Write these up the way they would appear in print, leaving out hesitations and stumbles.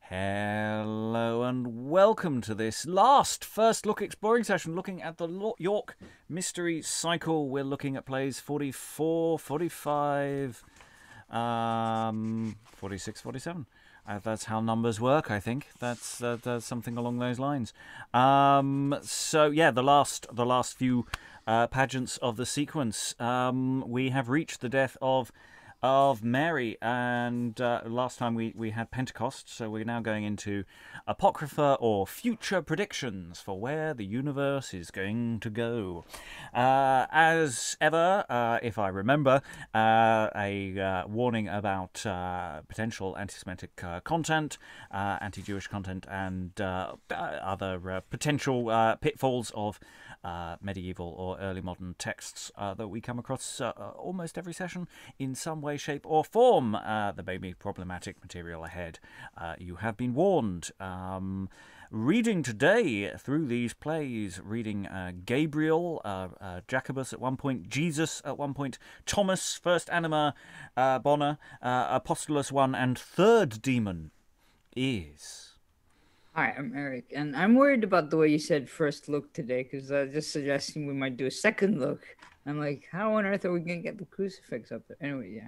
Hello and welcome to this last first look exploring session looking at the York Mystery Cycle. We're looking at plays 44, 45, 46, 47. That's how numbers work, I think. That's something along those lines. So yeah, the last few pageants of the sequence. We have reached the death of Mary, and last time we had Pentecost, so we're now going into Apocrypha or future predictions for where the universe is going to go. As ever, if I remember, a warning about potential anti-Semitic content, anti-Jewish content, and other potential pitfalls of medieval or early modern texts that we come across almost every session in some way, shape or form. There may be problematic material ahead. You have been warned. Reading today through these plays, reading Gabriel, Jacobus at one point, Jesus at one point, Thomas, first Anima Bona, Apostolus One, and third demon is... Hi, I'm Eric, and I'm worried about the way you said first look today, because just suggesting we might do a second look. I'm like, how on earth are we going to get the crucifix up there? Anyway, yeah.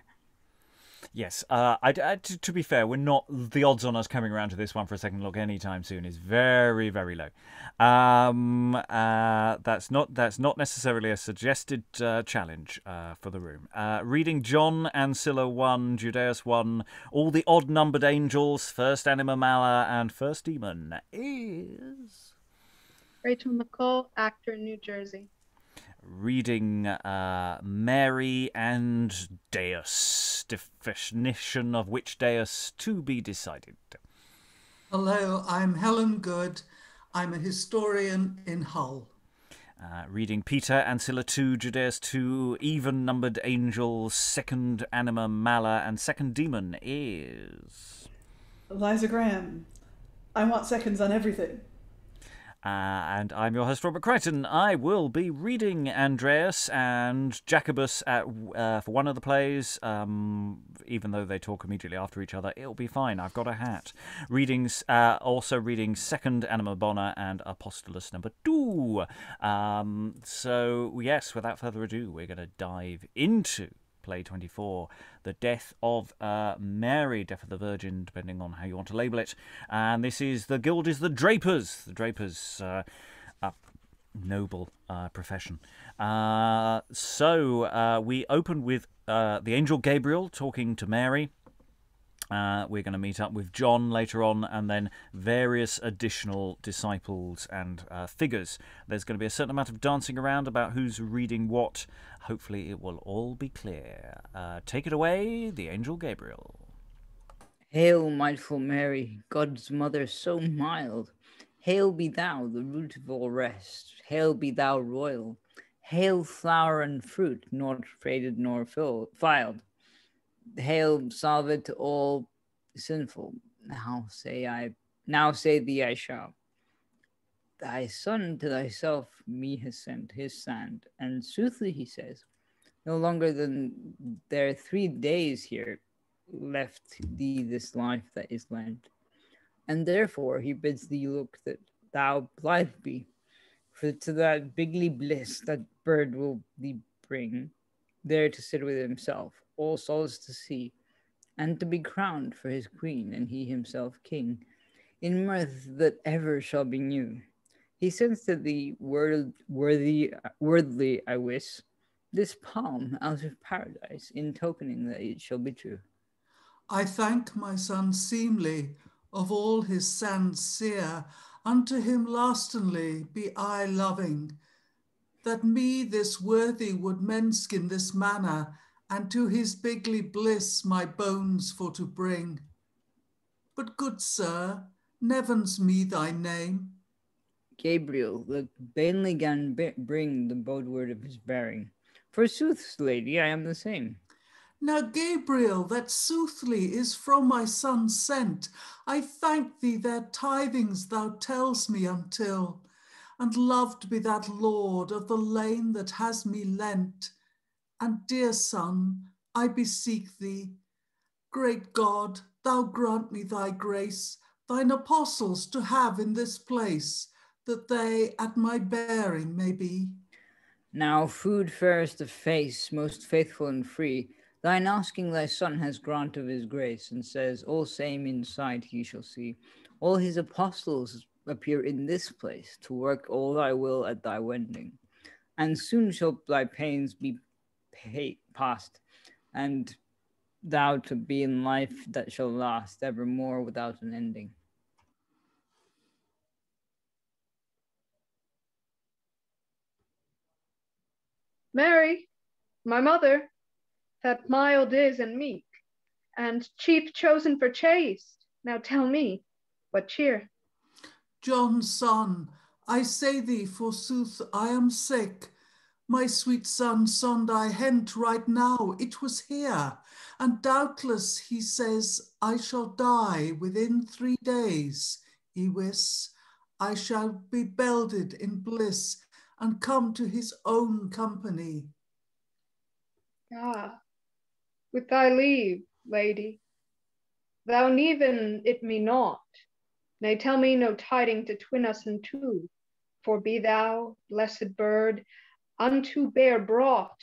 Yes, to be fair, we're not. The odds on us coming around to this one for a second look anytime soon is very, very low. That's not necessarily a suggested challenge for the room. Reading John, Ancilla 1, Judeus 1, all the odd-numbered angels, first Anima Bona, and first demon is... Rachel, Nicole, actor, New Jersey. Reading Mary and Deus, definition of which Deus to be decided. Hello, I'm Helen Good. I'm a historian in Hull. Reading Peter, Ancilla 2, Judeus 2, even-numbered angels, second Anima Bona, and second demon is... Liza Graham. I want seconds on everything. And I'm your host, Robert Crighton. I will be reading Andreas and Jacobus for one of the plays. Even though they talk immediately after each other, it'll be fine. I've got a hat. Also reading second Anima Bona and Apostolus Two. So, yes, without further ado, we're going to dive into Play 24, the death of Mary, death of the Virgin, depending on how you want to label it. And this is, the guild is the Drapers. The Drapers, a noble profession. So we open with the angel Gabriel talking to Mary. We're going to meet up with John later on, and then various additional disciples and figures. There's going to be a certain amount of dancing around about who's reading what. Hopefully it will all be clear. Take it away, the angel Gabriel. Hail, mindful Mary, God's mother so mild. Hail be thou, the root of all rest. Hail be thou royal. Hail, flower and fruit, nor faded nor filed. Hail, salve to all sinful. Now say thee I shall. Thy son to thyself me has sent his sand, and soothly he says, no longer than there 3 days here left thee this life that is lent, and therefore he bids thee look that thou blithe be, for to that bigly bliss that bird will thee bring, there to sit with himself, all souls to see, and to be crowned for his queen, and he himself king, in mirth that ever shall be new. He sends to thee worthily, I wis, this palm out of paradise, in tokening that it shall be true. I thank my son seemly, of all his sands seer, unto him lastingly be I loving, that me this worthy would menskin this manner, and to his bigly bliss my bones for to bring. But good sir, nevens me thy name. Gabriel, that vainly gan bring the bode word of his bearing. Forsooth, lady, I am the same. Now Gabriel, that soothly is from my son sent, I thank thee their tithings thou tells me until, and loved be that Lord of the lane that has me lent. And dear son, I beseech thee, great God, thou grant me thy grace, thine apostles to have in this place, that they at my bearing may be. Now food fairest of face, most faithful and free, thine asking thy Son has grant of his grace, and says, all same in sight he shall see. All his apostles appear in this place, to work all thy will at thy wending. And soon shall thy pains be past, and thou to be in life that shall last evermore without an ending. Mary, my mother, that mild is and meek, and chief chosen for chaste, now tell me, what cheer? John's son, I say thee, forsooth, I am sick. My sweet son, sond I hent right now, it was here, and doubtless he says, I shall die within 3 days. He wis, I shall be belded in bliss, and come to his own company. Ah, with thy leave, lady, thou neven it me not, nay, tell me no tiding to twin us in two, for be thou, blessed bird, unto bear brought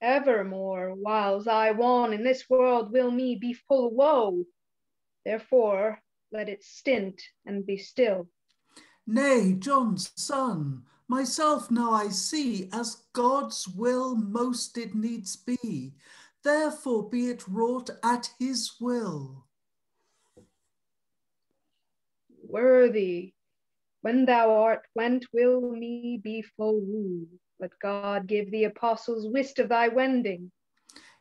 evermore, whiles I won in this world will me be full woe. Therefore let it stint and be still. Nay, John's son, myself now I see, as God's will most it needs be. Therefore be it wrought at his will. Worthy, when thou art went, will me be full woo. Let God give the apostles wist of thy wending.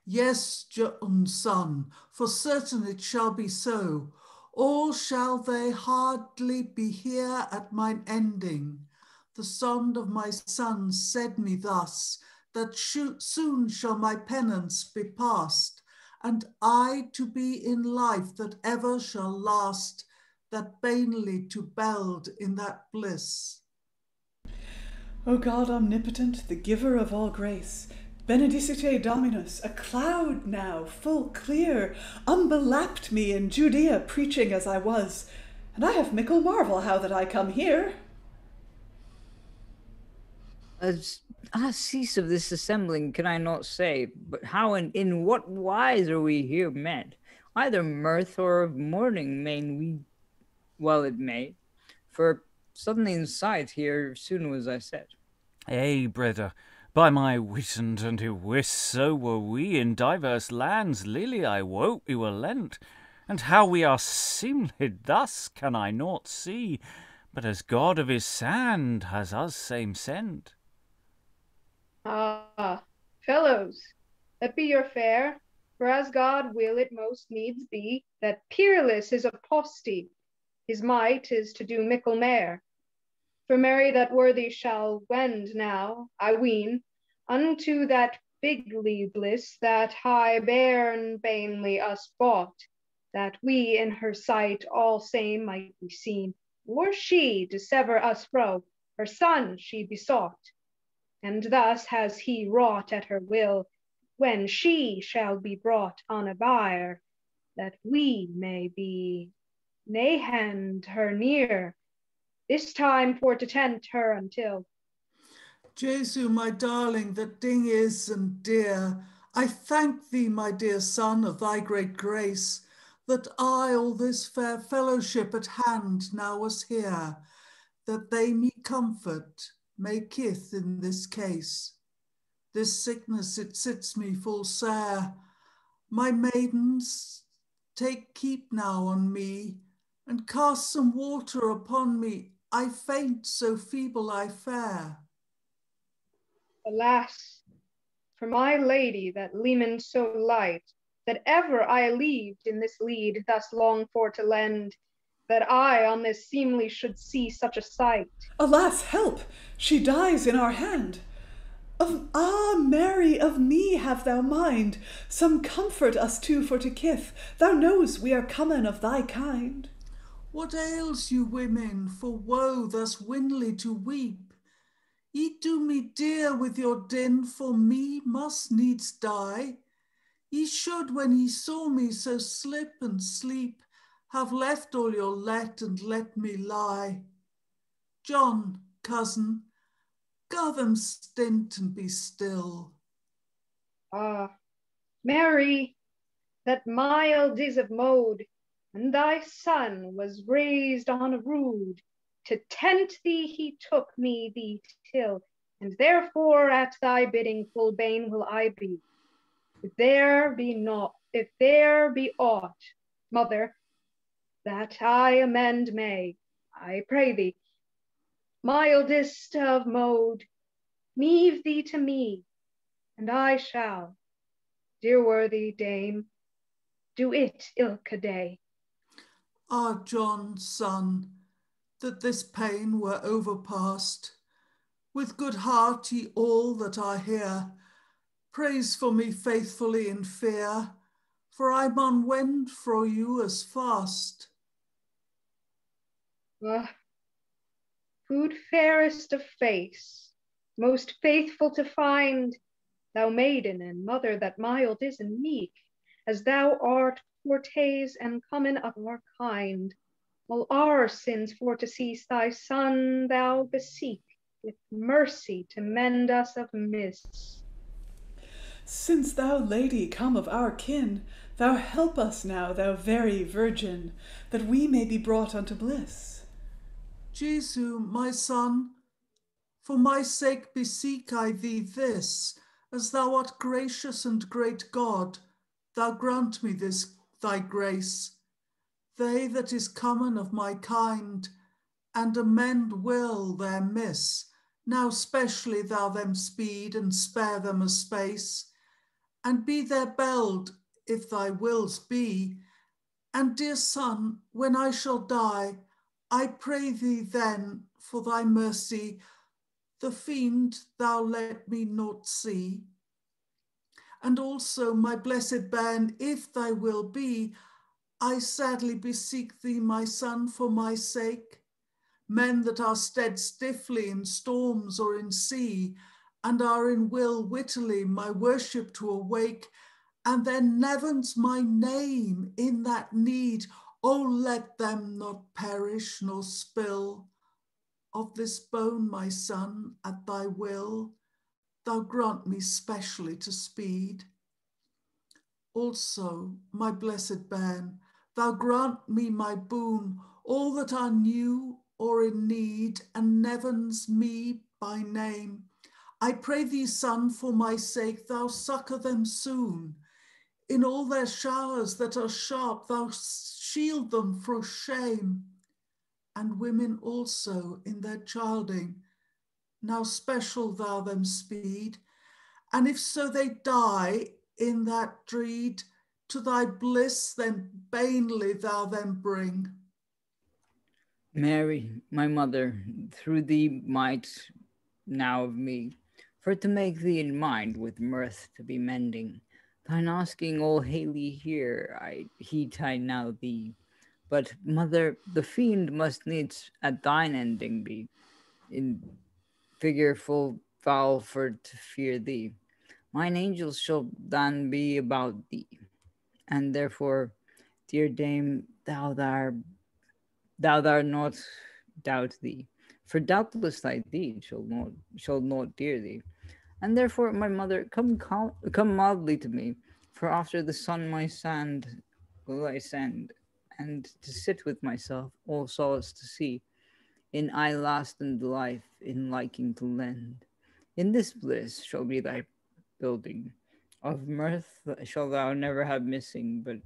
Yes, John's son, for certain it shall be so. All shall they hardly be here at mine ending. The son of my son said me thus, that soon shall my penance be past, and I to be in life that ever shall last, that vainly to beld in that bliss. O God omnipotent, the giver of all grace, benedicite Dominus, a cloud now, full clear, unbelapped me in Judea preaching as I was, and I have mickle marvel how that I come here. Cease of this assembling can I not say, but how and in what wise are we here met? Either mirth or of mourning main we, well it may, for suddenly in sight here soon was I set. Ay, brother, by my wissend and who wis, so were we in divers lands, lily I wot we were lent, and how we are seemly thus can I not see, but as God of his sand has us same sent. Ah, fellows, that be your fare, for as God will it most needs be, that peerless is aposty, his might is to do mickle mair. For Mary that worthy shall wend now, I ween, unto that bigly bliss that high bairn vainly us bought, that we in her sight all same might be seen, or she to sever us fro, her son she besought. And thus has he wrought at her will, when she shall be brought on a bier, that we may be, nay hand her near, this time for to tent her until. Jesu, my darling, that ding is and dear, I thank thee, my dear son, of thy great grace, that I all this fair fellowship at hand now was here, that they me comfort, maketh in this case. This sickness it sits me full sare. My maidens, take keep now on me, and cast some water upon me. I faint, so feeble I fare. Alas, for my lady that leman so light, that ever I leaved in this lead thus long for to lend, that I on this seemly should see such a sight. Alas, help! She dies in our hand. Mary, of me have thou mind. Some comfort us two for to kith. Thou knows we are common of thy kind. What ails you women, for woe thus winly to weep? Ye do me dear with your din, for me must needs die. Ye should, when ye saw me so slip and sleep, have left all your let and let me lie. John, cousin, go them stint and be still. Ah, Mary, that mild is of mode, and thy son was raised on a rood. To tent thee he took me thee till, and therefore at thy bidding full bane will I be. If there be aught, mother, that I amend may, I pray thee, mildest of mode, meave thee to me, and I shall, dear worthy dame, do it ilka day. Ah, John, son, that this pain were overpast. With good heart ye all that are here, praise for me faithfully in fear, for I maun wend fro you as fast. Who'd fairest of face, most faithful to find, thou maiden and mother that mild is and meek, as thou art fortes and common of our kind, all our sins for to cease thy son thou beseek, with mercy to mend us of miss. Since thou, lady, come of our kin, thou help us now, thou very virgin, that we may be brought unto bliss. Jesu, my son, for my sake beseek I thee this, as thou art gracious and great God, thou grant me this thy grace. They that is common of my kind, and amend will their miss, now specially thou them speed and spare them a space, and be their beld, if thy wills be. And dear son, when I shall die, I pray thee then, for thy mercy, the fiend thou let me not see. And also, my blessed bairn, if thy will be, I sadly beseek thee, my son, for my sake. Men that are stead stiffly in storms or in sea, and are in will wittily my worship to awake, and then nevens my name in that need, oh, let them not perish nor spill. Of this bone, my son, at thy will, thou grant me specially to speed. Also, my blessed bairn, thou grant me my boon, all that are new or in need, and nevens me by name. I pray thee, son, for my sake, thou succour them soon. In all their showers that are sharp, thou shield them fro shame. And women also in their childing, now special thou them speed. And if so they die in that dread, to thy bliss then banely thou them bring. Mary, my mother, through thee might now of me, for to make thee in mind with mirth to be mending, thine asking all haily here, I heed I now thee. But, mother, the fiend must needs at thine ending be, in figure full foul for to fear thee. Mine angels shall then be about thee, and therefore, dear dame, thou not doubt thee, for doubtless thy deed shall not dear thee. And therefore, my mother, come mildly to me, for after the sun my sand will I send, and to sit with myself, all solace to see, in I last and life, in liking to lend. In this bliss shall be thy building, of mirth shall thou never have missing, but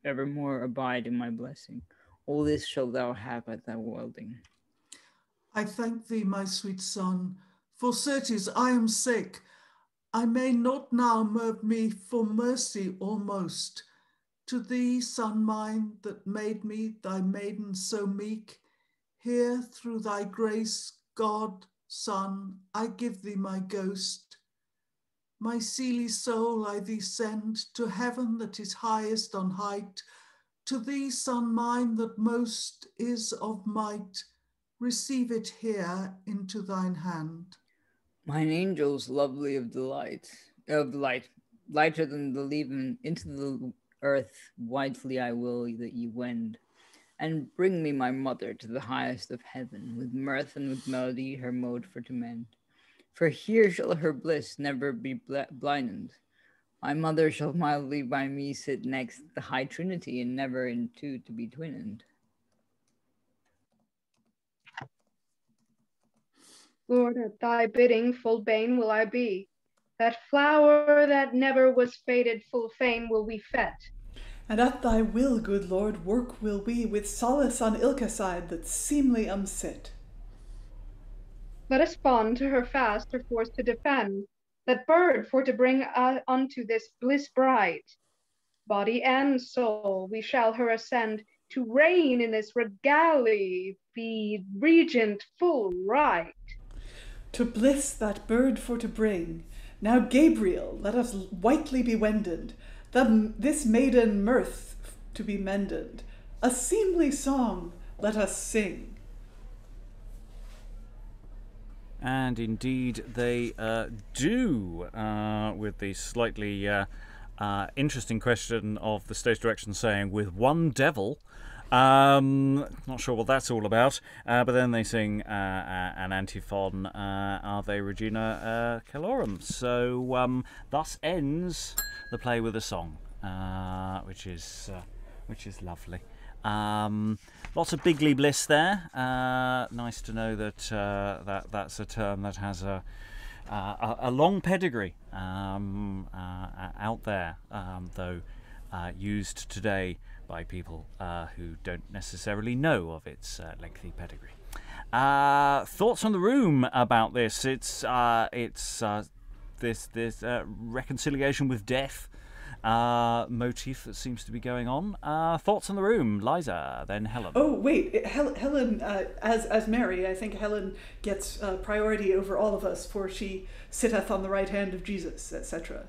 evermore abide in my blessing. All this shall thou have at thy welding. I thank thee, my sweet son, for certes I am sick. I may not now move me for mercy almost. To thee, son mine, that made me thy maiden so meek, here through thy grace, God, Son, I give thee my ghost. My seely soul I thee send to heaven that is highest on height, to thee, son mine, that most is of might, receive it here into thine hand. Mine angels lovely of light, lighter than the leven, into the earth, widely I will that ye wend, and bring me my mother to the highest of heaven, with mirth and with melody her mode for to mend. For here shall her bliss never be blinded. My mother shall mildly by me sit next the high Trinity, and never in two to be twinned. Lord, at thy bidding full bane will I be. That flower that never was faded full fain will we fet. And at thy will, good Lord, work will we with solace on ilka side that seemly sit. Let us bond to her fast, her force to defend. That bird for to bring unto this bliss bright. Body and soul we shall her ascend, to reign in this regalie, be regent full right. To bliss that bird for to bring. Now Gabriel, let us whitely be wended, this maiden mirth to be mended. A seemly song let us sing. And indeed they do, with the slightly interesting question of the stage direction saying, with one devil. Not sure what that's all about, but then they sing an antiphon, Ave Regina Caelorum. So thus ends the play with a song, which is lovely. Lots of bigly bliss there. Nice to know that that's a term that has a long pedigree out there, though used today by people who don't necessarily know of its lengthy pedigree. Thoughts on the room about this? It's this reconciliation with death motif that seems to be going on. Thoughts on the room, Liza, then Helen. Oh wait, Helen, as Mary, I think Helen gets priority over all of us, for she sitteth on the right hand of Jesus, etc.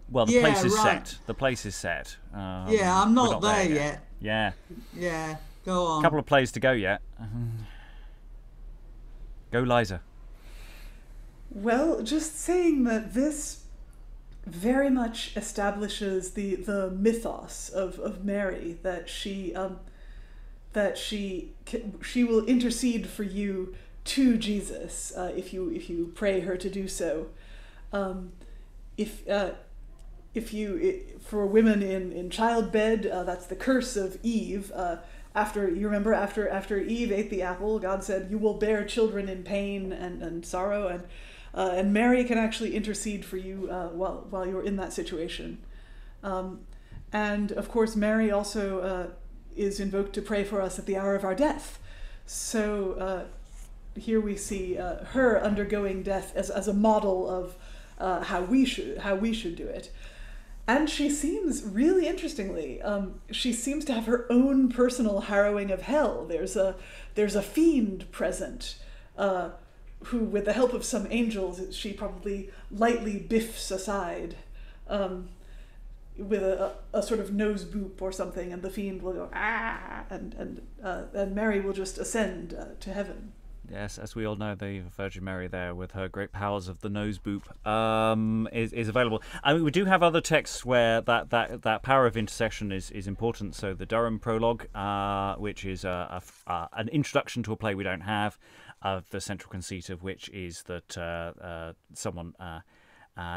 Well, the place is set. The place is set. Yeah, I'm not there yet. Yeah. Yeah, go on. A couple of plays to go yet. Go, Liza. Well, just saying that this very much establishes the mythos of Mary, that she will intercede for you to Jesus if you pray her to do so. For women in childbed, that's the curse of Eve. After Eve ate the apple, God said, "You will bear children in pain and sorrow," and Mary can actually intercede for you while you're in that situation. And of course, Mary also is invoked to pray for us at the hour of our death. So here we see her undergoing death as a model of how we should do it. And she seems, really interestingly, she seems to have her own personal harrowing of hell. There's a fiend present who, with the help of some angels, she probably lightly biffs aside with a sort of nose boop or something, and the fiend will go ah, and Mary will just ascend to heaven. Yes, as we all know, the Virgin Mary there, with her great powers of the nose boop, is available. I mean, we do have other texts where that power of intercession is important. So the Durham Prologue, which is an introduction to a play we don't have, the central conceit of which is that someone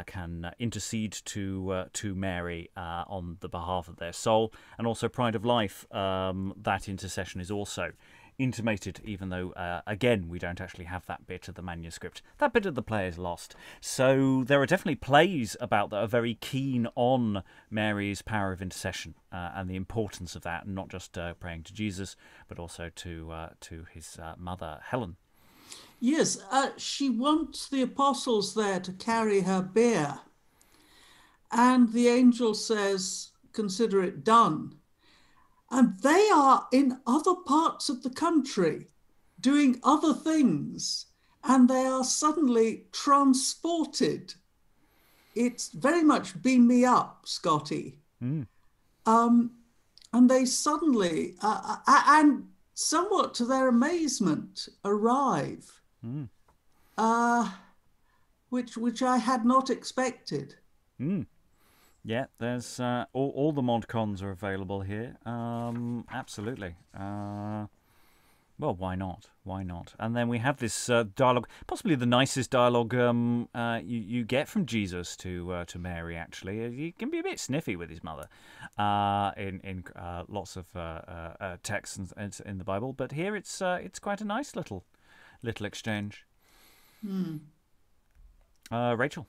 can intercede to Mary on the behalf of their soul, and also Pride of Life. That intercession is also intimated, even though again we don't actually have that bit of the manuscript. That bit of the play is lost. So there are definitely plays about that are very keen on Mary's power of intercession and the importance of that, and not just praying to Jesus, but also to his mother Helen. Yes, she wants the apostles there to carry her bier, and the angel says, "Consider it done." And they are in other parts of the country doing other things, and they are suddenly transported. It's very much beam me up, Scotty. Mm. And they suddenly, and somewhat to their amazement, arrive, which I had not expected. Mm. Yeah, there's all the mod cons are available here. Absolutely. Well, why not? Why not? And then we have this dialogue, possibly the nicest dialogue you get from Jesus to Mary. Actually, he can be a bit sniffy with his mother in lots of texts in the Bible, but here it's quite a nice little exchange. Rachael,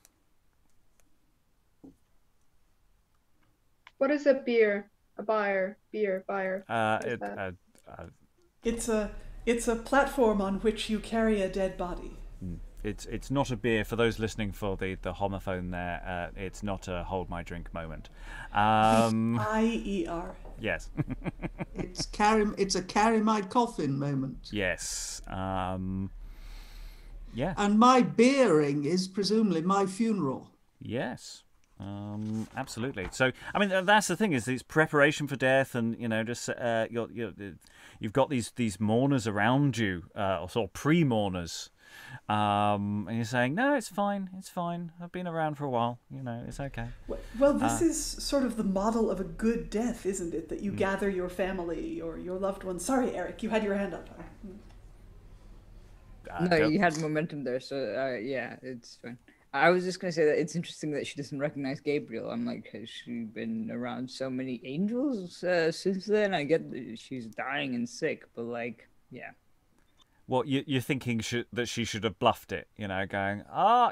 What is a beer? A buyer? Beer buyer? It's a platform on which you carry a dead body. It's not a beer for those listening for the homophone there. It's not a hold my drink moment. IER. Yes. It's a carry my coffin moment. Yes. Yeah. And my beering is presumably my funeral. Yes. Absolutely. So, I mean, that's the thing, is it's preparation for death, and just you've got these mourners around you, or sort of pre-mourners, and you're saying, no, it's fine, I've been around for a while, it's okay. Well, this is sort of the model of a good death, isn't it? That you gather your family or your loved ones. Sorry, Eric, you had your hand up. No, you had momentum there, so yeah, it's fine. I was just going to say that it's interesting that she doesn't recognize Gabriel. I'm like, has she been around so many angels since then? I get that she's dying and sick, but yeah. Well, you're thinking that she should have bluffed it, going,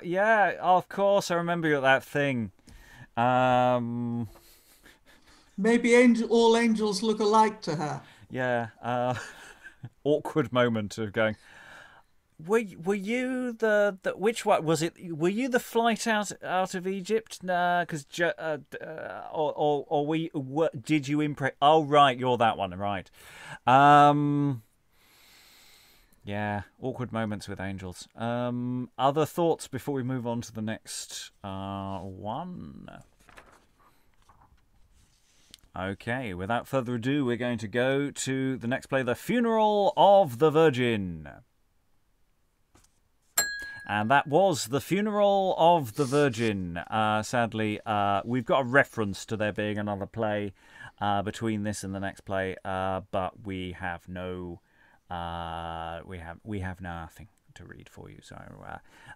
yeah, of course, I remember that thing. Maybe all angels look alike to her. Yeah, awkward moment of going, Were you the which one was it? Were you the flight out of Egypt? Nah, because or did you impress? Oh right, you're that one, right? Yeah, awkward moments with angels. Other thoughts before we move on to the next one? Okay, without further ado, we're going to go to the next play, The Funeral of the Virgin. And that was The Funeral of the Virgin. Sadly, we've got a reference to there being another play between this and the next play, but we have no, we have nothing to read for you. So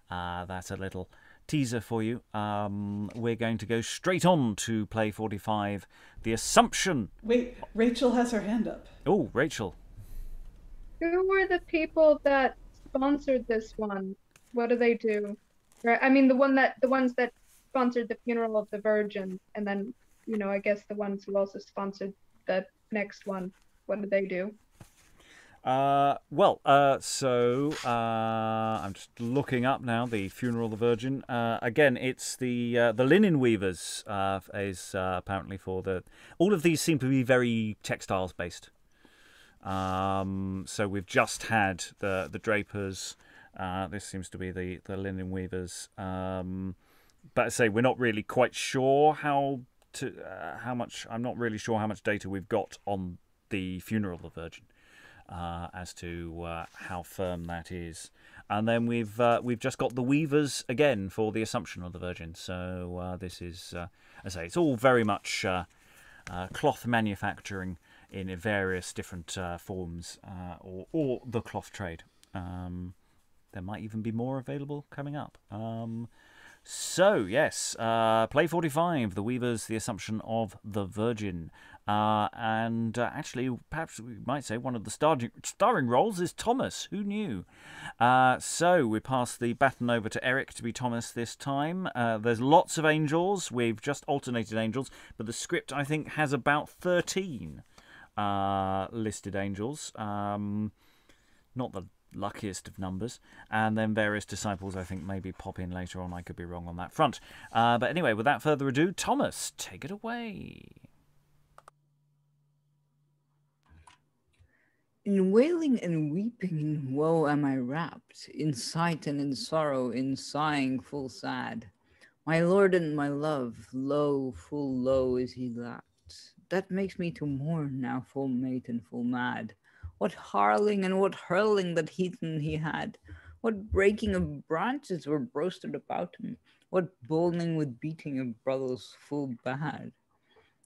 that's a little teaser for you. We're going to go straight on to play 45, The Assumption. Wait, Rachael has her hand up. Oh, Rachael. Who were the people that sponsored this one? What do they do? Right. I mean, the ones that sponsored The Funeral of the Virgin, and then, I guess the ones who also sponsored the next one. What did they do? So I'm just looking up now The Funeral of the Virgin. Again, it's the linen weavers is apparently for the. All of these seem to be very textiles based. So we've just had the drapers. This seems to be the linen weavers, but I say we're not really quite sure how much. I'm not really sure how much data we've got on the Funeral of the Virgin as to how firm that is. And then we've just got the weavers again for the Assumption of the Virgin. So this is, I say, it's all very much cloth manufacturing in various different forms, or the cloth trade. There might even be more available coming up. So, yes, play 45, The Weavers, The Assumption of the Virgin. And actually, perhaps we might say one of the starring roles is Thomas. Who knew? So we pass the baton over to Eric to be Thomas this time. There's lots of angels. We've just alternated angels, but the script, I think, has about 13 listed angels. Not the luckiest of numbers, and then various disciples I think maybe pop in later on. I could be wrong on that front, but anyway, without further ado, Thomas, take it away. In wailing and weeping in woe am I wrapped, in sight and in sorrow, in sighing full sad. My lord and my love, low, full low is he lapped. That makes me to mourn now, full mate and full mad. What harling and what hurling that heathen he had! What breaking of branches were roasted about him! What bowling with beating of brothers full bad?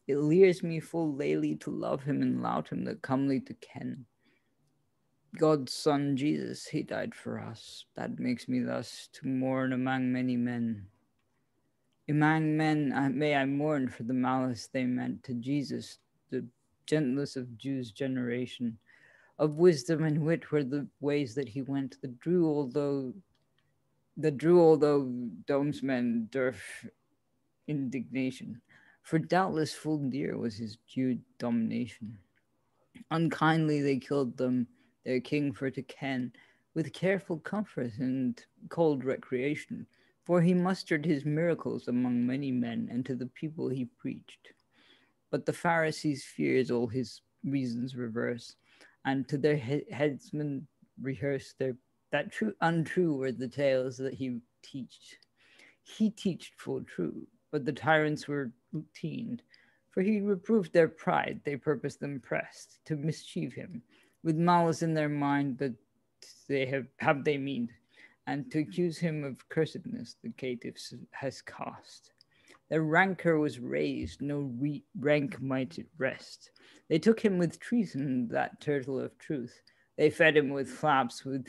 It leers me full layly to love him and lout him that comely to ken. God's son Jesus, he died for us. That makes me thus to mourn among many men. Among men may I mourn for the malice they meant to Jesus, the gentlest of Jews' generation. Of wisdom and wit were the ways that he went, that drew although domesmen durf indignation. For doubtless full dear was his Jew domination. Unkindly they killed them, their king for to ken, with careful comfort and cold recreation. For he mustered his miracles among many men, and to the people he preached. But the Pharisees fears all his reasons reverse, and to their headsmen rehearse that untrue were the tales that he teached. He teached full true, but the tyrants were teened, for he reproved their pride, they purposed them pressed to mischieve him, with malice in their mind that they have they meaned, and to accuse him of cursedness the caitiffs has cast. Their rancor was raised, no rank might it rest. They took him with treason, that turtle of truth. They fed him with flaps, with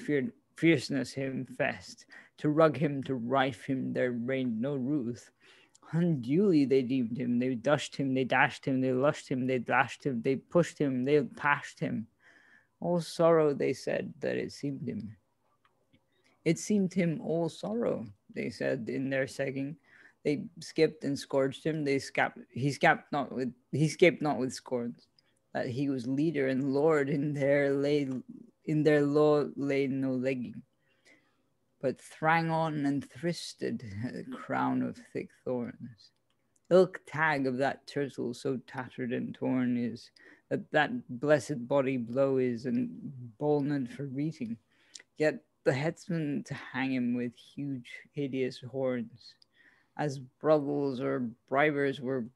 fierceness him fest. To rug him, to rife him, there reigned no ruth. Unduly they deemed him, they dushed him, they dashed him, they lushed him, they lashed him, they pushed him, they pashed him. All sorrow, they said, that it seemed him. It seemed him all sorrow, they said in their sagging. They skipped and scourged him. He escaped not with scorns. That he was leader and lord in their law lay no legging, but thrang on and thristed a crown of thick thorns. Ilk tag of that turtle so tattered and torn is that blessed body blow is and bolned for beating. Yet the headsman to hang him with huge hideous horns, as brothels or bribers were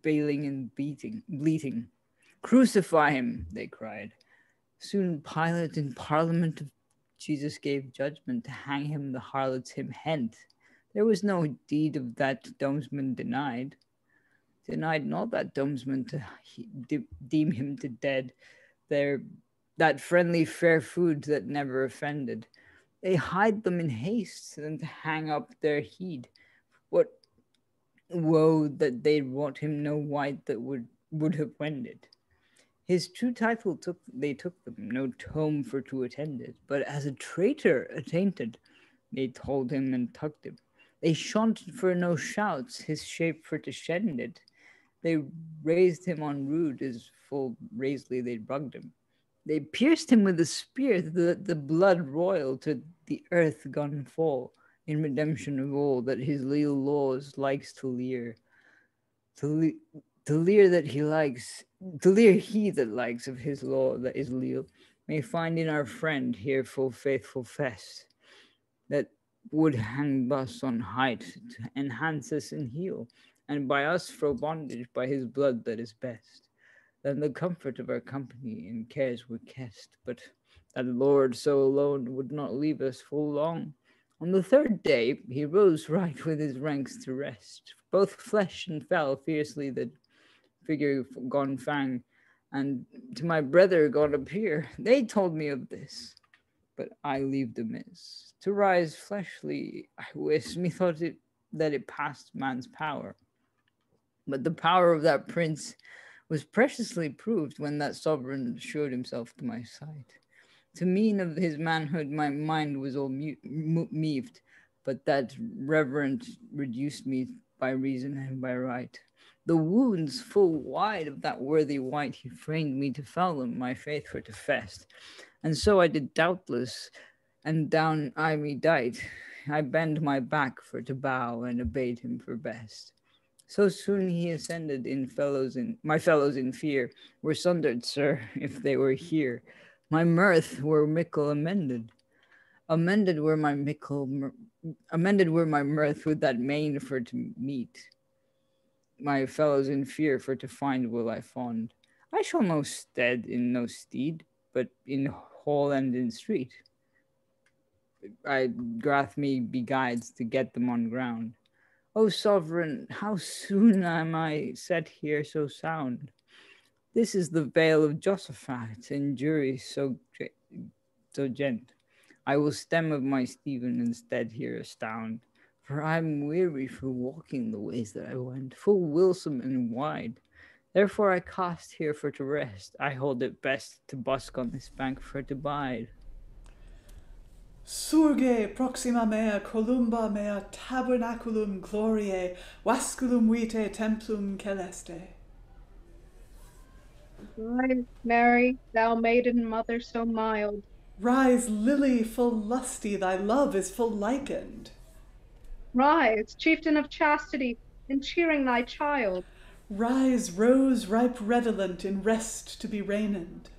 bailing and bleating. Crucify him, they cried. Soon Pilate in Parliament of Jesus gave judgment to hang him the harlots him hent. There was no deed of that domesman denied. Denied not that domesman to deem him to dead. That friendly fair food that never offended. They hide them in haste and to hang up their heed. What woe that they wrought him no wight that would have wended. His true title they took them, no tome for to attend it, but as a traitor attainted, they told him and tugged him. They shonted for no shouts, his shape for to shend it. They raised him on rood, as full raisely they rugged him. They pierced him with a spear, the blood royal to the earth gone fall, in redemption of all that his leal laws likes to leer. To leer that he likes, to leer he that likes of his law that is leal, may find in our friend here full faithful fest, that would hang thus on height to enhance us and heal, and by us fro bondage by his blood that is best. Then the comfort of our company in cares were kest, but that Lord so alone would not leave us full long. On the third day he rose right with his ranks to rest, both flesh and fell fiercely that figure gone fang, and to my brother God appear. They told me of this, but I leaved amiss. To rise fleshly, I wis, methought that it passed man's power. But the power of that prince was preciously proved when that sovereign showed himself to my sight. To mean of his manhood my mind was all mieved, but that reverent reduced me by reason and by right. The wounds full wide of that worthy wight he framed me to fell them, my faith for to fest. And so I did doubtless, and down I me dight. I bend my back for to bow and obeyed him for best. So soon he ascended my fellows in fear were sundered, sir, if they were here. My mirth were mickle amended. Amended were my mirth with that main for to meet. My fellows in fear for to find will I fond. I shall no stead in no steed, but in hall and in street. grath me be guides to get them on ground. O sovereign, how soon am I set here so sound? This is the vale of Josaphat, and jury so gent. I will stem of my Stephen instead here astound, for I'm weary for walking the ways that I went, full wilsome and wide. Therefore I cast here for to rest. I hold it best to busk on this bank for to bide. Surge proxima mea columba mea tabernaculum gloriae vasculum vitae templum celeste. Rise, Mary, thou maiden mother so mild. Rise, lily full lusty, thy love is full likened. Rise, chieftain of chastity, in cheering thy child. Rise, rose ripe redolent, in rest to be reigned.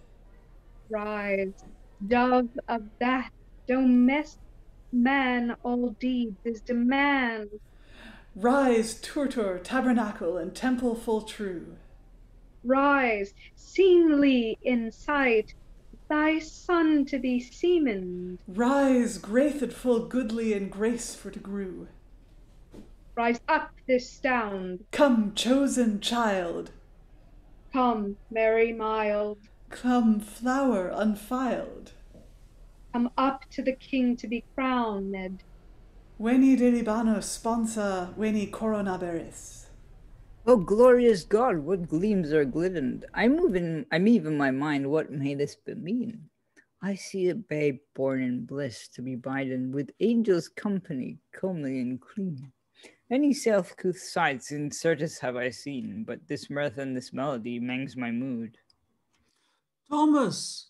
Rise, dove of that domestic man all deeds is demand. Rise, turtur, tabernacle, and temple full true. Rise, seemly in sight, thy son to be seamaned. Rise, graithed full goodly in grace for to grew. Rise up this stound. Come, chosen child. Come, Mary mild. Come, flower unfiled. Come up to the king to be crowned. Veni delibano sponsa, veni coronaberis. O glorious God, what gleams are gliddened! I move in my mind, what may this bemean? I see a babe born in bliss to be bidden with angels' company, comely and clean. Many self-couth sights in certes have I seen, but this mirth and this melody mengs my mood. Thomas,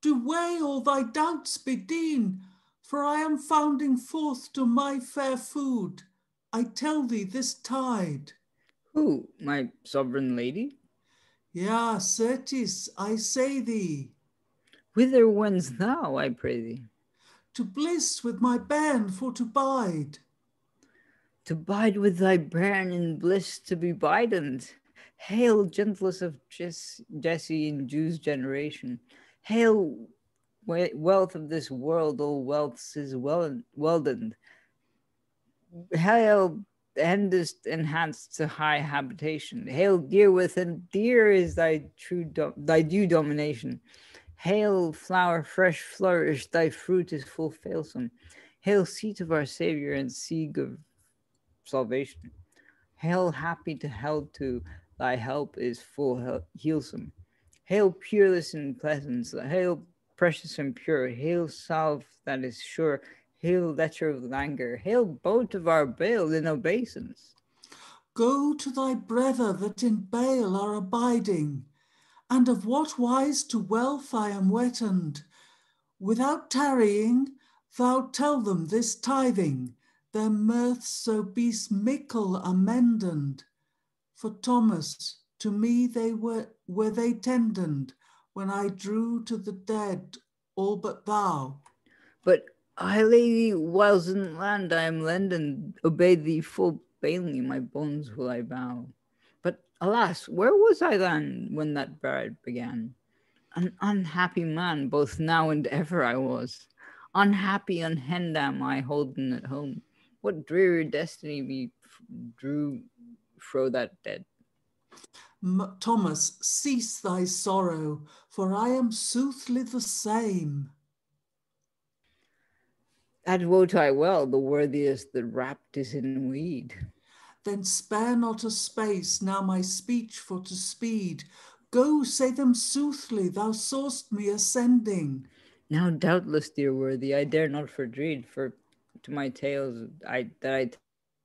do weigh all thy doubts be deen, for I am founding forth to my fair food. I tell thee this tide. Who, my sovereign lady? Yea, certes, I say thee. Whither wends thou, I pray thee? To bliss with my bairn for to bide. To bide with thy bairn in bliss to be bidened. Hail, gentlest of Jesse in Jew's generation. Hail, wealth of this world, all wealths is weldened. Hail, endest enhanced to high habitation. Hail, dear within dear is thy due domination. Hail, flower fresh flourished, thy fruit is full failsome. Hail, seat of our Savior and seed of salvation. Hail, happy to help to thy help is full healsome. Hail, pureless in pleasance. Hail, precious and pure. Hail, salve that is sure. Hail, letter of languor. Hail, boat of our bale in obeisance. Go to thy brother that in bale are abiding, and of what wise to wealth I am wettened. Without tarrying, thou tell them this tithing, their mirth so be's mickle amended. For Thomas, to me they were they tended, when I drew to the dead, all but thou. But I, lady, whiles in land I am lenden, obey thee full bailly, my bones will I bow. But alas, where was I then when that bride began? An unhappy man, both now and ever I was. Unhappy unhend am I holden at home. What dreary destiny me drew fro that dead? Thomas, cease thy sorrow, for I am soothly the same. That wot I well, the worthiest that wrapped is in weed. Then spare not a space now my speech for to speed. Go, say them soothly, thou saw'st me ascending. Now doubtless, dear worthy, I dare not for dread, for to my tales I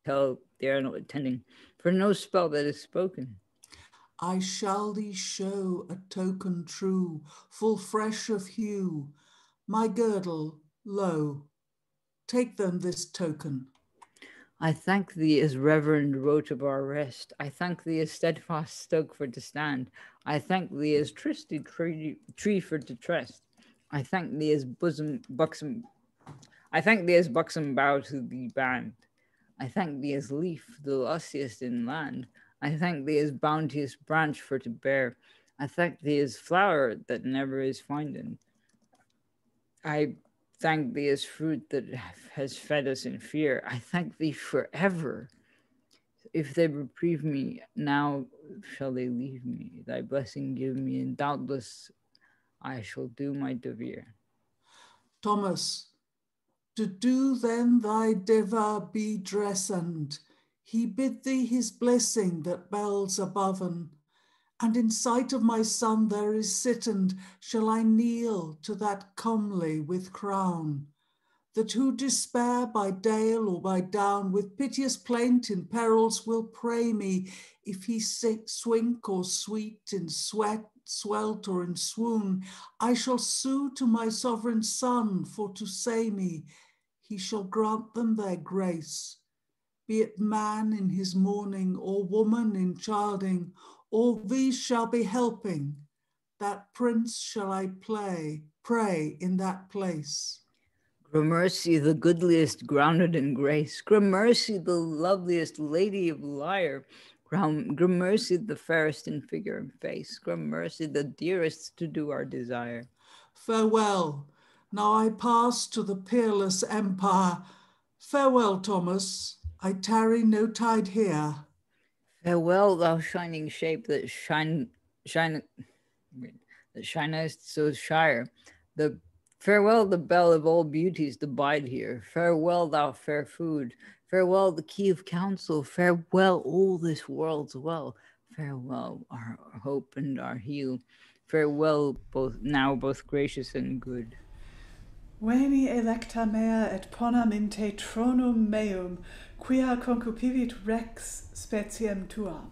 tell they are not attending, for no spell that is spoken. I shall thee show a token true, full fresh of hue. My girdle, lo, take them this token. I thank thee as reverend rote of our rest. I thank thee as steadfast stoke for to stand. I thank thee as trusty tree for to trust. I thank thee as buxom bough to be band. I thank thee as leaf, the lustiest in land. I thank thee as bounteous branch for to bear. I thank thee as flower that never is finding. I thank thee as fruit that has fed us in fear. I thank thee forever. If they reprieve me, now shall they leave me. Thy blessing give me, and doubtless I shall do my dever. Thomas, to do then thy dever be dressend. He bid thee his blessing that bells aboven, and in sight of my son there is sittend, shall I kneel to that comely with crown, that who despair by dale or by down, with piteous plaint in perils will pray me, if he swink or sweet in sweat, swelt or in swoon, I shall sue to my sovereign son for to say me, he shall grant them their grace, be it man in his mourning or woman in childing, all these shall be helping, that prince shall I pray in that place. Gramercy, the goodliest, grounded in grace. Gramercy, the loveliest lady of lyre. Gramercy, the fairest in figure and face. Gramercy, the dearest to do our desire. Farewell. Now I pass to the peerless empire. Farewell, Thomas. I tarry no tide here. Farewell, thou shining shape that shinest so shire. Farewell, the belle of all beauties to bide here. Farewell, thou fair food. Farewell, the key of counsel. Farewell, all this world's well. Farewell, our hope and our heal. Farewell, both gracious and good. Veni electa mea et ponam in te tronum meum, quia concupivit rex speciem tuam.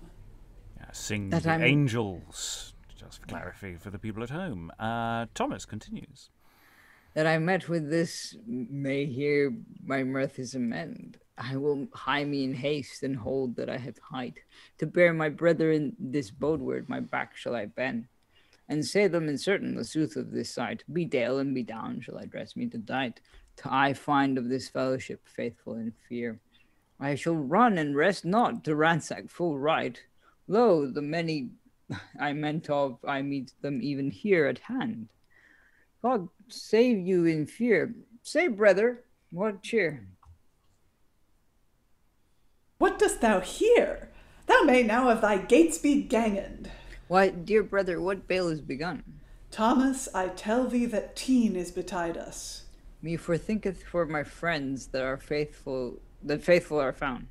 Sing the angels, just for clarity for the people at home. Thomas continues. That I met with this may hear my mirth is amend. I will hie me in haste and hold that I have height. To bear my brethren this bodeward, my back shall I bend. And say them in certain the sooth of this sight. Be dale and be down shall I dress me to dight. To I find of this fellowship faithful in fear. I shall run and rest not to ransack full right. Lo, the many I meant of, I meet them even here at hand. God save you in fear. Say, brother, what cheer? What dost thou hear? Thou may now of thy gates be ganged. Why, dear brother, what bale is begun? Thomas, I tell thee that teen is betide us. Me forthinketh for my friends that faithful are found.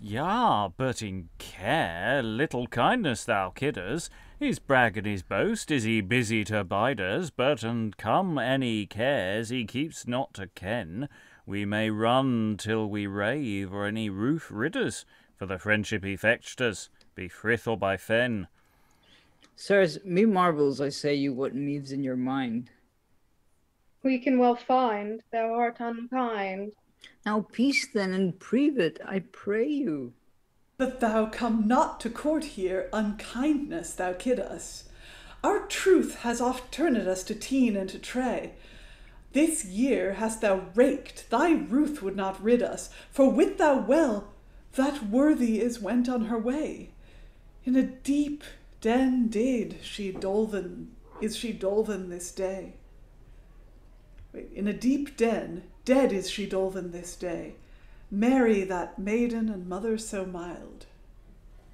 Ja, but in care, little kindness thou kidders. His brag and his boast, is he busy to bide us, but and come any cares he keeps not to ken. We may run till we rave, or any roof rid us, for the friendship he fetched us, be frith or by fen. Sirs, me marvels, I say you, what moves in your mind. We can well find thou art unkind. Now peace then, and prove it, I pray you. But thou come not to court here unkindness, thou kid us. Our truth has oft turned us to teen and to tray. This year hast thou raked, thy ruth would not rid us, for wit thou well, that worthy is went on her way. In a deep den is she dolven this day. In a deep den, dead is she dolven this day. Mary, that maiden and mother so mild.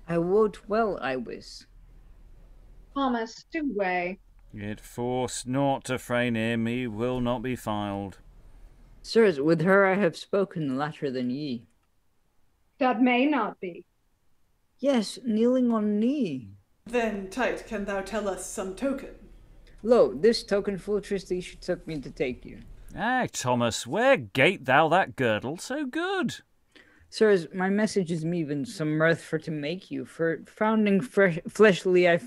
I wot well, I wis. Thomas, do way. Yet force not to fray near me will not be filed. Sirs, with her I have spoken latter than ye. That may not be. Yes, kneeling on knee. Then, tight, can thou tell us some token? Lo, this token full tristy she took me to take you. Ah, Thomas, where gate thou that girdle so good? Sirs, my message is meven some mirth for to make you, for founding fleshly I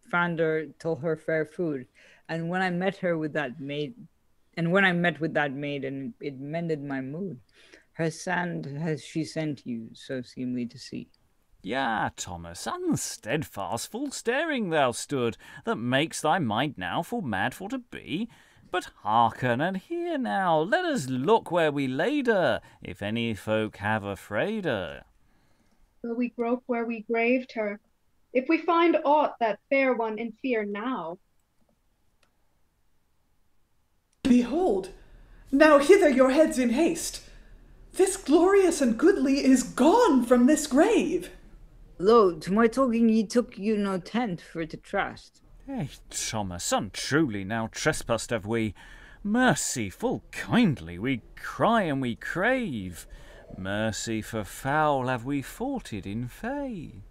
found her till her fair food, and when I met with that maid, and it mended my mood. Her sand has she sent you, so seemly to see. Ja, Thomas, unsteadfast, full staring thou stood, that makes thy mind now full mad for to be. But hearken and hear now, let us look where we laid her, if any folk have afraid her. Will we grope where we graved her, if we find aught that fair one in fear now? Behold, Now hither your heads in haste. This glorious and goodly is gone from this grave. Lo, to my talking ye took you no tent for to trust. Hey, Thomas, untruly now trespassed have we. Mercy, full kindly, we cry and we crave. Mercy, for foul have we faulted in fay.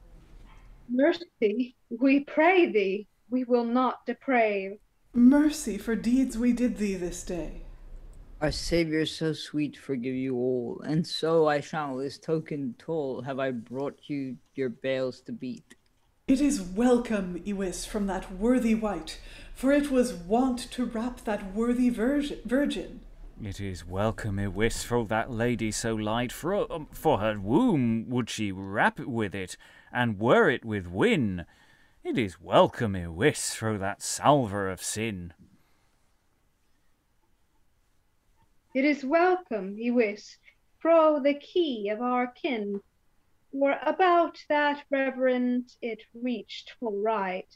Mercy, we pray thee, we will not deprave. Mercy for deeds we did thee this day. Our Saviour so sweet forgive you all, and so I shall this token toll have I brought you your bales to beat. It is welcome, Ewis, from that worthy wight, for it was wont to wrap that worthy virgin. It is welcome, Ewis, for that lady so light, for her womb would she wrap it with it, and were it with win. It is welcome, Ewis, for that salver of sin. It is welcome, Ewis, fro the key of our kin, for about that reverend it reached full right.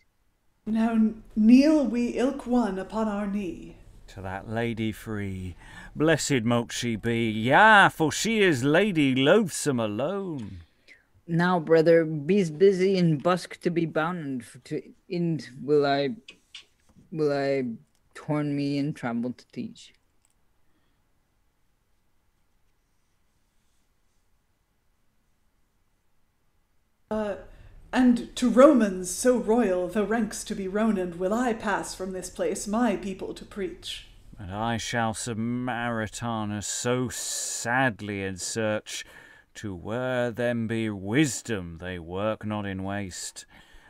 Now kneel we ilk one upon our knee. To that lady free, blessed mote she be, yea, for she is lady loathsome alone. Now, brother, be's busy and busk to be bound to ind will I torn me and tremble to teach. And to Romans so royal, though ranks to be Ronan, will I pass from this place my people to preach. But I shall Samaritanus so sadly in search, to where them be wisdom they work not in waste.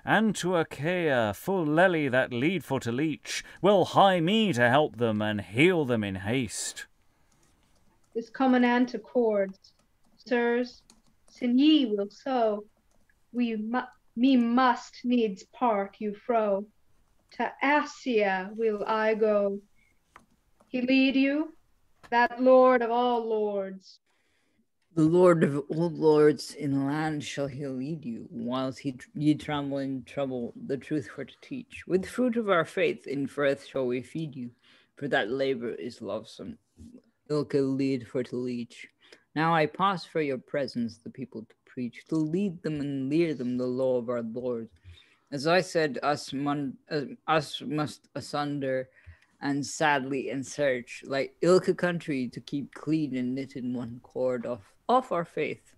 And to Achaia full lely that lead for to leech, will hie me to help them and heal them in haste. This commandant accords, sirs, sin ye will so, me must needs part you fro. To Asia will I go. He lead you, that Lord of all lords. The Lord of all lords in land shall he lead you, whilst ye tremble in trouble, the truth for to teach. With fruit of our faith in firth shall we feed you, for that labor is lovesome, ilka lead for to leech. Now I pass for your presence the people to preach, to lead them and lear them the law of our Lord. As I said, us must asunder and sadly in search, like ilka country, to keep clean and knit in one cord off our faith.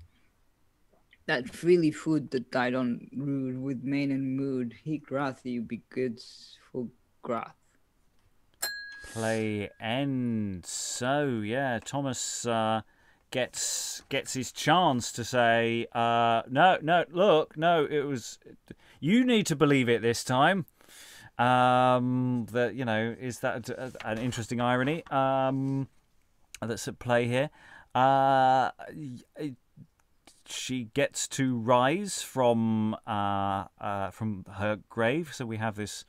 That freely food that died on rude with main and mood, he grath you be goods for grath. Play end. So yeah, Thomas gets his chance to say, no, it was, you need to believe it this time. That, you know, is that an interesting irony that's at play here. She gets to rise from her grave, so we have this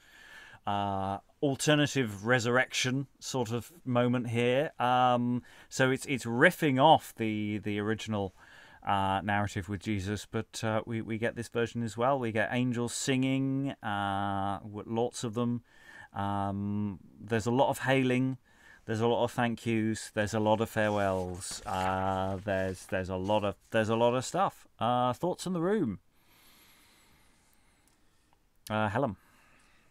alternative resurrection sort of moment here. So it's riffing off the original narrative with Jesus, but we get this version as well. We get angels singing, lots of them. There's a lot of hailing. There's a lot of thank yous. There's a lot of farewells. There's a lot of stuff. Thoughts in the room, Helen?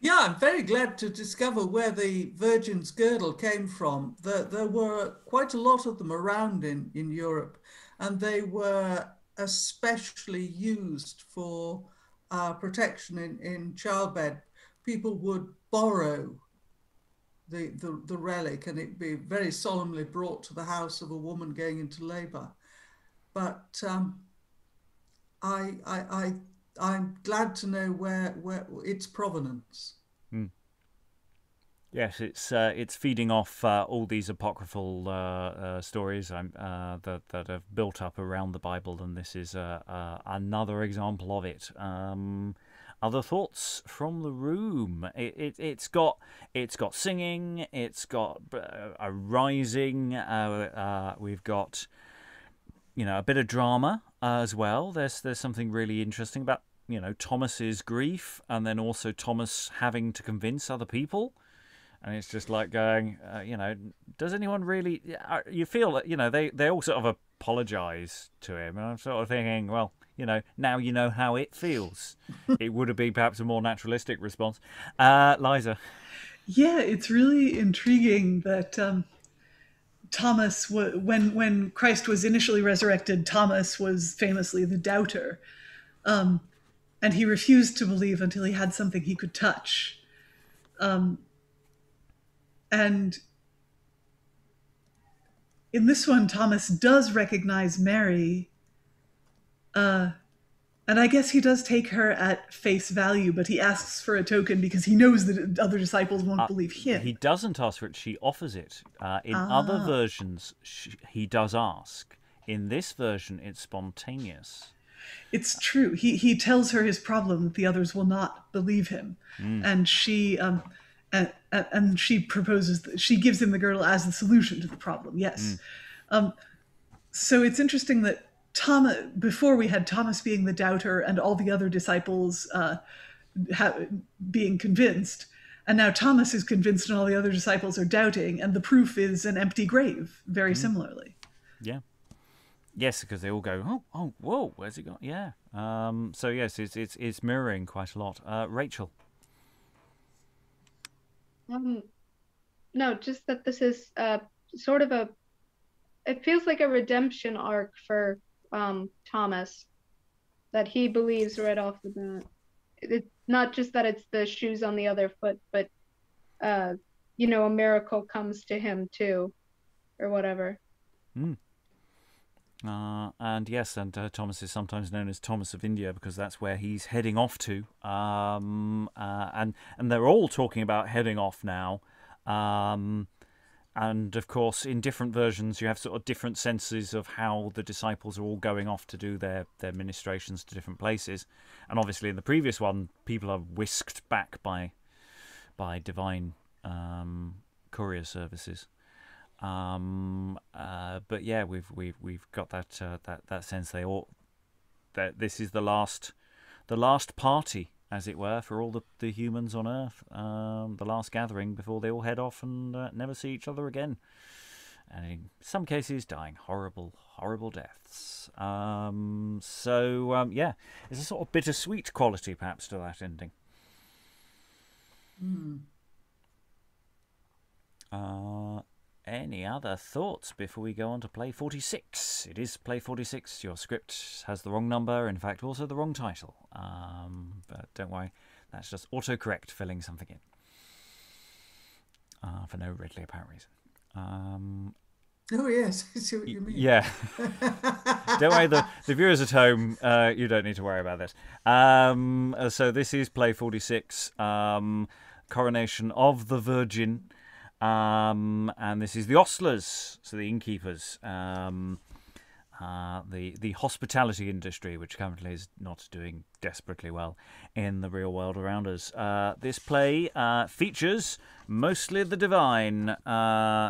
Yeah, I'm very glad to discover where the Virgin's girdle came from. There were quite a lot of them around in Europe, and they were especially used for protection in childbed. People would borrow the relic, and it'd be very solemnly brought to the house of a woman going into labour. But I'm glad to know where its provenance. Yes, it's feeding off all these apocryphal stories that have built up around the Bible, and this is another example of it. Other thoughts from the room? It's got singing. It's got a rising. We've got, you know, a bit of drama as well. There's something really interesting about, you know, Thomas's grief, and then also Thomas having to convince other people And it's just like going, does anyone really... You feel that, they all sort of apologise to him. And I'm sort of thinking, well, now you know how it feels. It would have been perhaps a more naturalistic response. Liza. Yeah, it's really intriguing that Thomas, when Christ was initially resurrected, Thomas was famously the doubter. And he refused to believe until he had something he could touch. And in this one, Thomas does recognize Mary, and I guess he does take her at face value, but he asks for a token because he knows that other disciples won't believe him. He doesn't ask for it, she offers it. In other versions, he does ask. In this version, it's spontaneous. It's true. He tells her his problem, that the others will not believe him. And she... And she proposes, she gives him the girdle as the solution to the problem, yes. So it's interesting that before we had Thomas being the doubter and all the other disciples being convinced, and now Thomas is convinced and all the other disciples are doubting, and the proof is an empty grave, very similarly. Yeah. Yes, because they all go, oh, whoa, where's he gone? Yeah. So yes, it's mirroring quite a lot. Rachael. No, just that this is sort of it feels like a redemption arc for Thomas, that he believes right off the bat. It's not just that it's the shoes on the other foot, but a miracle comes to him too, or whatever. And yes, Thomas is sometimes known as Thomas of India because that's where he's heading off to. And they're all talking about heading off now. And of course, in different versions, you have sort of different senses of how the disciples are all going off to do their ministrations to different places. And obviously, in the previous one, people are whisked back by divine courier services. But yeah, we've got that sense that this is the last party, as it were, for all the humans on Earth, the last gathering before they all head off and never see each other again, and in some cases dying horrible deaths. Yeah, there's a sort of bittersweet quality perhaps to that ending. Any other thoughts before we go on to play 46? It is play 46. Your script has the wrong number, in fact, also the wrong title. But don't worry, that's just autocorrect filling something in. For no readily apparent reason. Oh, yes, I see what you mean. Yeah. Don't worry, the viewers at home, you don't need to worry about this. So this is play 46, Coronation of the Virgin. And this is the ostlers, so the innkeepers, the hospitality industry, which currently is not doing desperately well in the real world around us. This play features mostly the divine.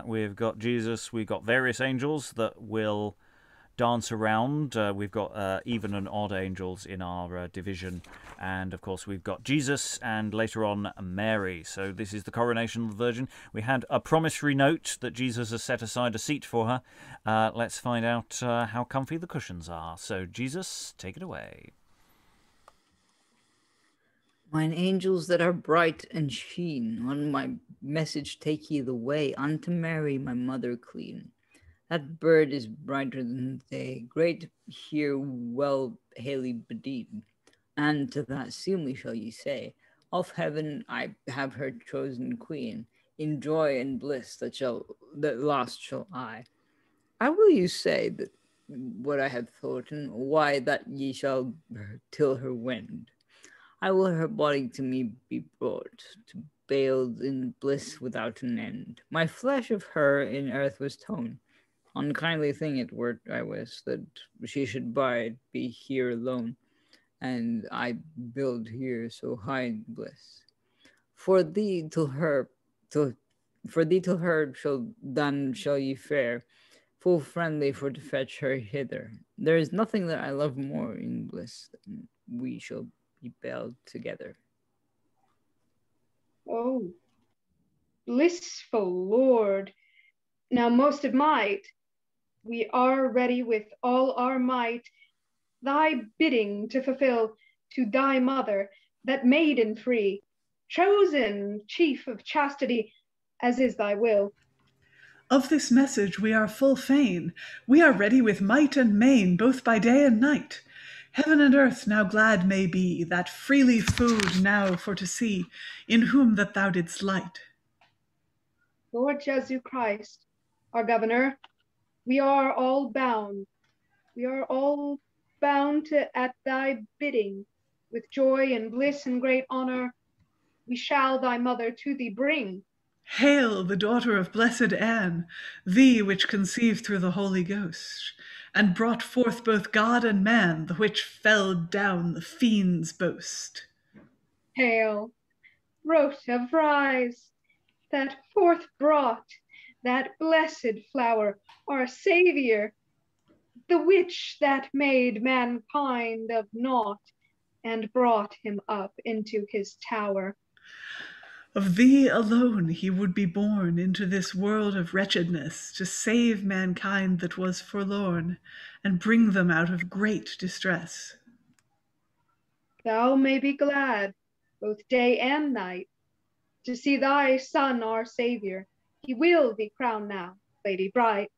We've got Jesus, we've got various angels that will dance around. We've got even and odd angels in our division. And, of course, we've got Jesus and later on Mary. So this is the coronation of the Virgin. We had a promissory note that Jesus has set aside a seat for her. Let's find out how comfy the cushions are. So, Jesus, take it away. Mine angels that are bright and sheen, on my message take ye the way, unto Mary, my mother clean. That bird is brighter than they, great here well haily bedied. And to that seemly shall ye say, of heaven I have her chosen queen, in joy and bliss that last shall I. I will you say that what I have thought, and why that ye shall till her wind. I will her body to me be brought, to bathed in bliss without an end. My flesh of her in earth was tone. Unkindly thing it were, I wis, that she should bide be here alone, and I build here so high in bliss. For thee till her shall ye fare, full friendly for to fetch her hither. There is nothing that I love more in bliss than we shall be bound together. Oh. blissful Lord, now most of might, we are ready with all our might, thy bidding to fulfill to thy mother, that maiden free, chosen chief of chastity, as is thy will. Of this message we are full fain. We are ready with might and main, both by day and night. Heaven and earth now glad may be, that freely food now for to see, in whom that thou didst light. Lord Jesu Christ, our governor, we are all bound to at thy bidding, with joy and bliss and great honor, we shall thy mother to thee bring. Hail, the daughter of blessed Anne, thee which conceived through the Holy Ghost, and brought forth both God and man, the which felled down the fiend's boast. Hail, root of rise, that forth brought that blessed flower, our Saviour, the which that made mankind of naught, and brought him up into his tower. Of thee alone he would be born into this world of wretchedness, to save mankind that was forlorn, and bring them out of great distress. Thou may be glad, both day and night, to see thy Son, our Saviour. He will be crowned now, Lady Bright,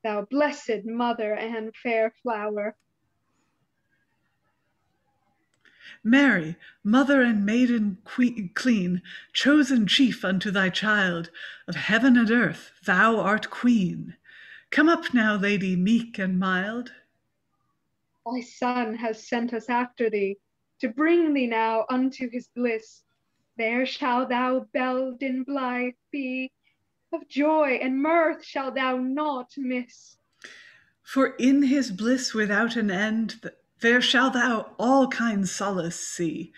thou blessed mother and fair flower. Mary, mother and maiden clean, chosen chief unto thy child, of heaven and earth thou art queen. Come up now, lady meek and mild. Thy Son has sent us after thee, to bring thee now unto his bliss. There shall thou belled and blithe be, of joy and mirth shall thou not miss. For in his bliss without an end, there shall thou all kind solace see,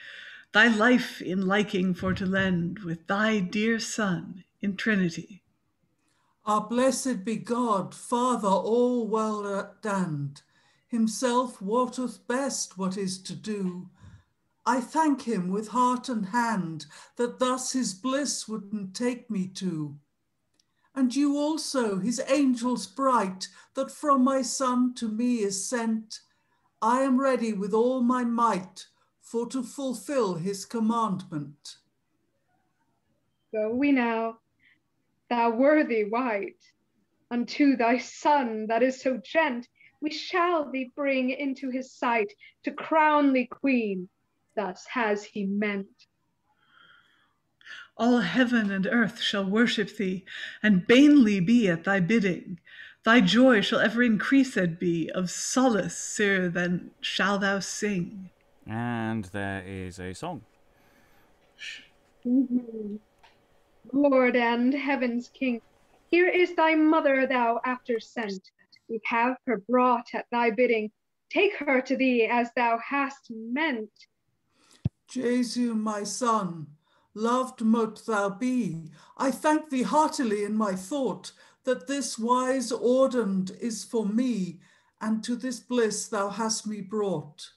thy life in liking for to lend with thy dear Son in Trinity. Our blessed be God, Father all well done, himself wotteth best what is to do. I thank him with heart and hand, that thus his bliss wouldn't take me to. And you also, his angels bright, that from my Son to me is sent, I am ready with all my might, for to fulfill his commandment. Go we now, thou worthy wight, unto thy Son that is so gent, we shall thee bring into his sight, to crown thee queen, thus has he meant. All heaven and earth shall worship thee, and vainly be at thy bidding. Thy joy shall ever increased be, of solace sir then shall thou sing. And there is a song. Lord and heaven's King, here is thy mother thou after sent. We have her brought at thy bidding. Take her to thee as thou hast meant. Jesu, my Son, loved mote thou be. I thank thee heartily in my thought, that this wise ordained is for me, and to this bliss thou hast me brought.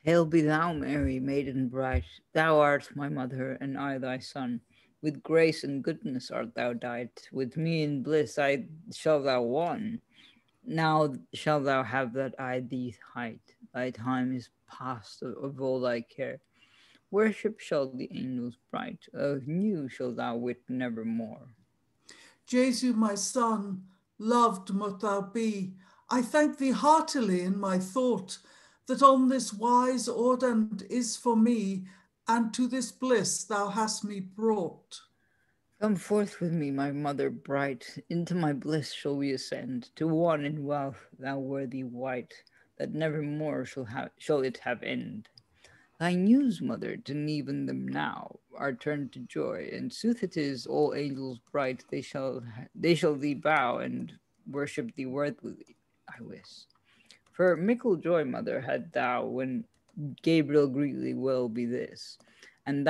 Hail be thou, Mary, maiden bright, thou art my mother, and I thy son. With grace and goodness art thou dight, with me in bliss shall thou won. Now shalt thou have that I thee height, thy time is past of all thy care. Worship shall the angels bright, of new shall thou wit nevermore. Jesu, my Son, loved mote thou be. I thank thee heartily in my thought, that on this wise ordained is for me, and to this bliss thou hast me brought. Come forth with me, my mother bright, into my bliss shall we ascend, to one in wealth, thou worthy wight, that nevermore shall it have end. Thy news, mother, to even them now are turned to joy, and sooth it is, all angels bright, they shall thee bow and worship thee worthily, I wis. For mickle joy, mother, had thou when Gabriel greatly will be this, and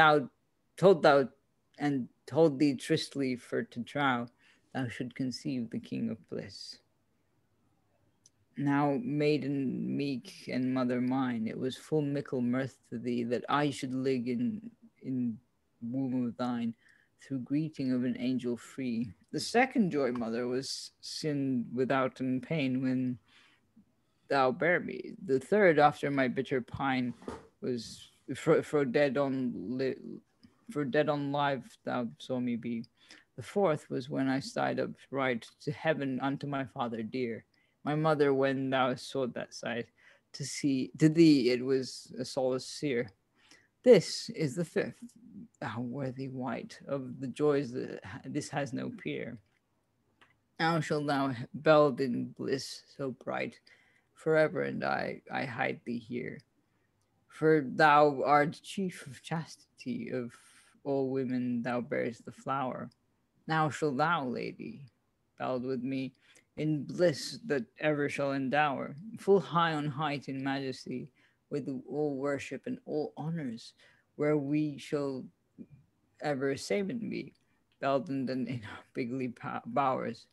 told thee tristly for to trow, thou should conceive the King of bliss. Now, maiden meek and mother mine, it was full mickle mirth to thee that I should lig in womb of thine, through greeting of an angel free. The second joy, mother, was sin without and pain when thou bare me. The third, after my bitter pine, was for dead on live thou saw me be. The fourth was when I sighed upright to heaven unto my father dear. My mother, when thou sawed that sight, to thee it was a solace seer. This is the fifth, thou worthy wight, of the joys that this has no peer. Now shalt thou beld in bliss so bright, forever, and I hide thee here. For thou art chief of chastity, of all women thou bearest the flower. Now shalt thou, lady, beld with me in bliss that ever shall endower, full high on height in majesty, with all worship and all honors, where we shall ever samen be, belted in our bigly bowers.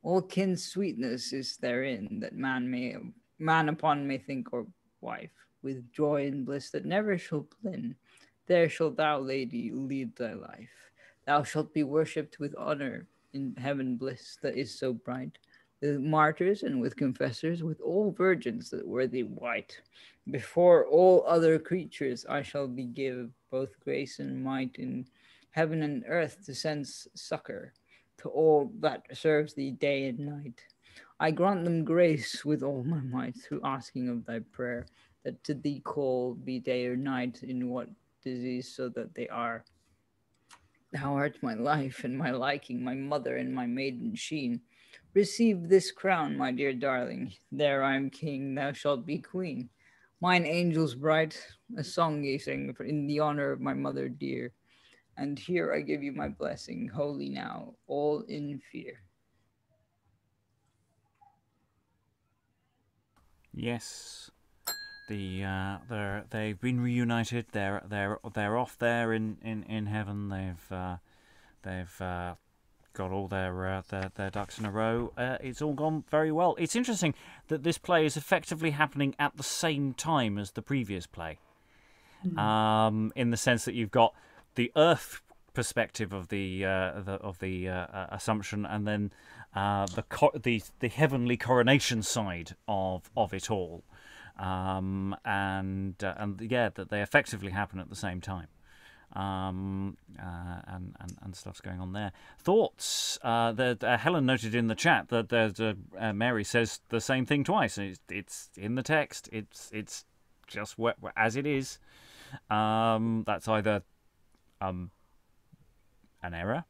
All kin's sweetness is therein, that man upon may think or wife, with joy and bliss that never shall plin. There shalt thou, lady, lead thy life. Thou shalt be worshipped with honor in heaven bliss that is so bright, with martyrs and with confessors, with all virgins that worthy white. Before all other creatures I shall be give both grace and might in heaven and earth to send succor to all that serves thee day and night. I grant them grace with all my might through asking of thy prayer, that to thee call be day or night in what disease so that they are. Thou art my life and my liking, my mother and my maiden sheen. Receive this crown, my dear darling. There I am king, thou shalt be queen. Mine angels bright, a song ye sing in the honor of my mother dear. And here I give you my blessing, holy now, all in fear. Yes, they've been reunited. They're off there in heaven. They've got all their ducks in a row. It's all gone very well. It's interesting that this play is effectively happening at the same time as the previous play, in the sense that you've got the Earth perspective of the Assumption, and then the heavenly coronation side of it all, and that they effectively happen at the same time. And stuff's going on there. Thoughts? Helen noted in the chat that Mary says the same thing twice. It's in the text. It's just as it is. That's either an error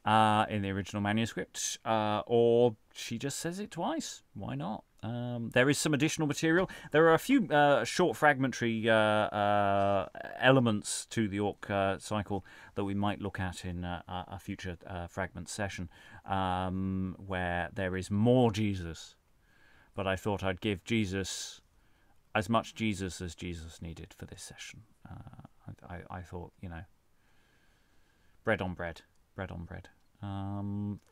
in the original manuscript, or she just says it twice. Why not? There is some additional material. There are a few short fragmentary elements to the Orc cycle that we might look at in a future fragment session, where there is more Jesus. But I thought I'd give Jesus as much Jesus as Jesus needed for this session. I thought, bread on bread.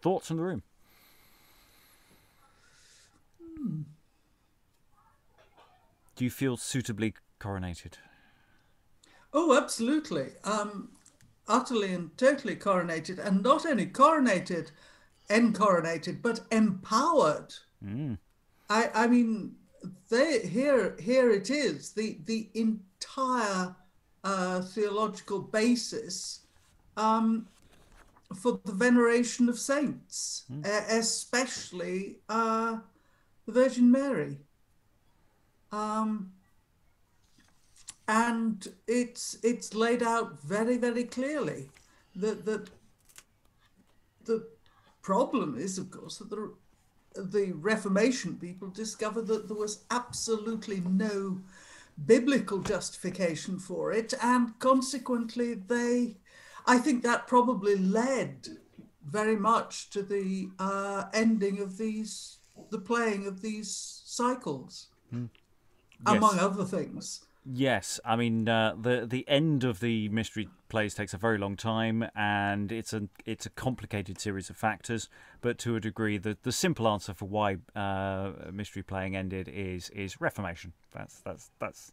Thoughts in the room? Do you feel suitably coronated? Oh, absolutely. Utterly and totally coronated, and not only coronated, encoronated, but empowered. I mean, here it is, the entire theological basis for the veneration of saints, especially the Virgin Mary. And it's laid out very, very clearly that the problem is, of course, that the Reformation people discovered that there was absolutely no biblical justification for it, and consequently I think that probably led very much to the ending of the playing of these cycles, among other things. Yes, I mean the end of the mystery plays takes a very long time, and it's a complicated series of factors. But to a degree, the simple answer for why mystery playing ended is Reformation. That's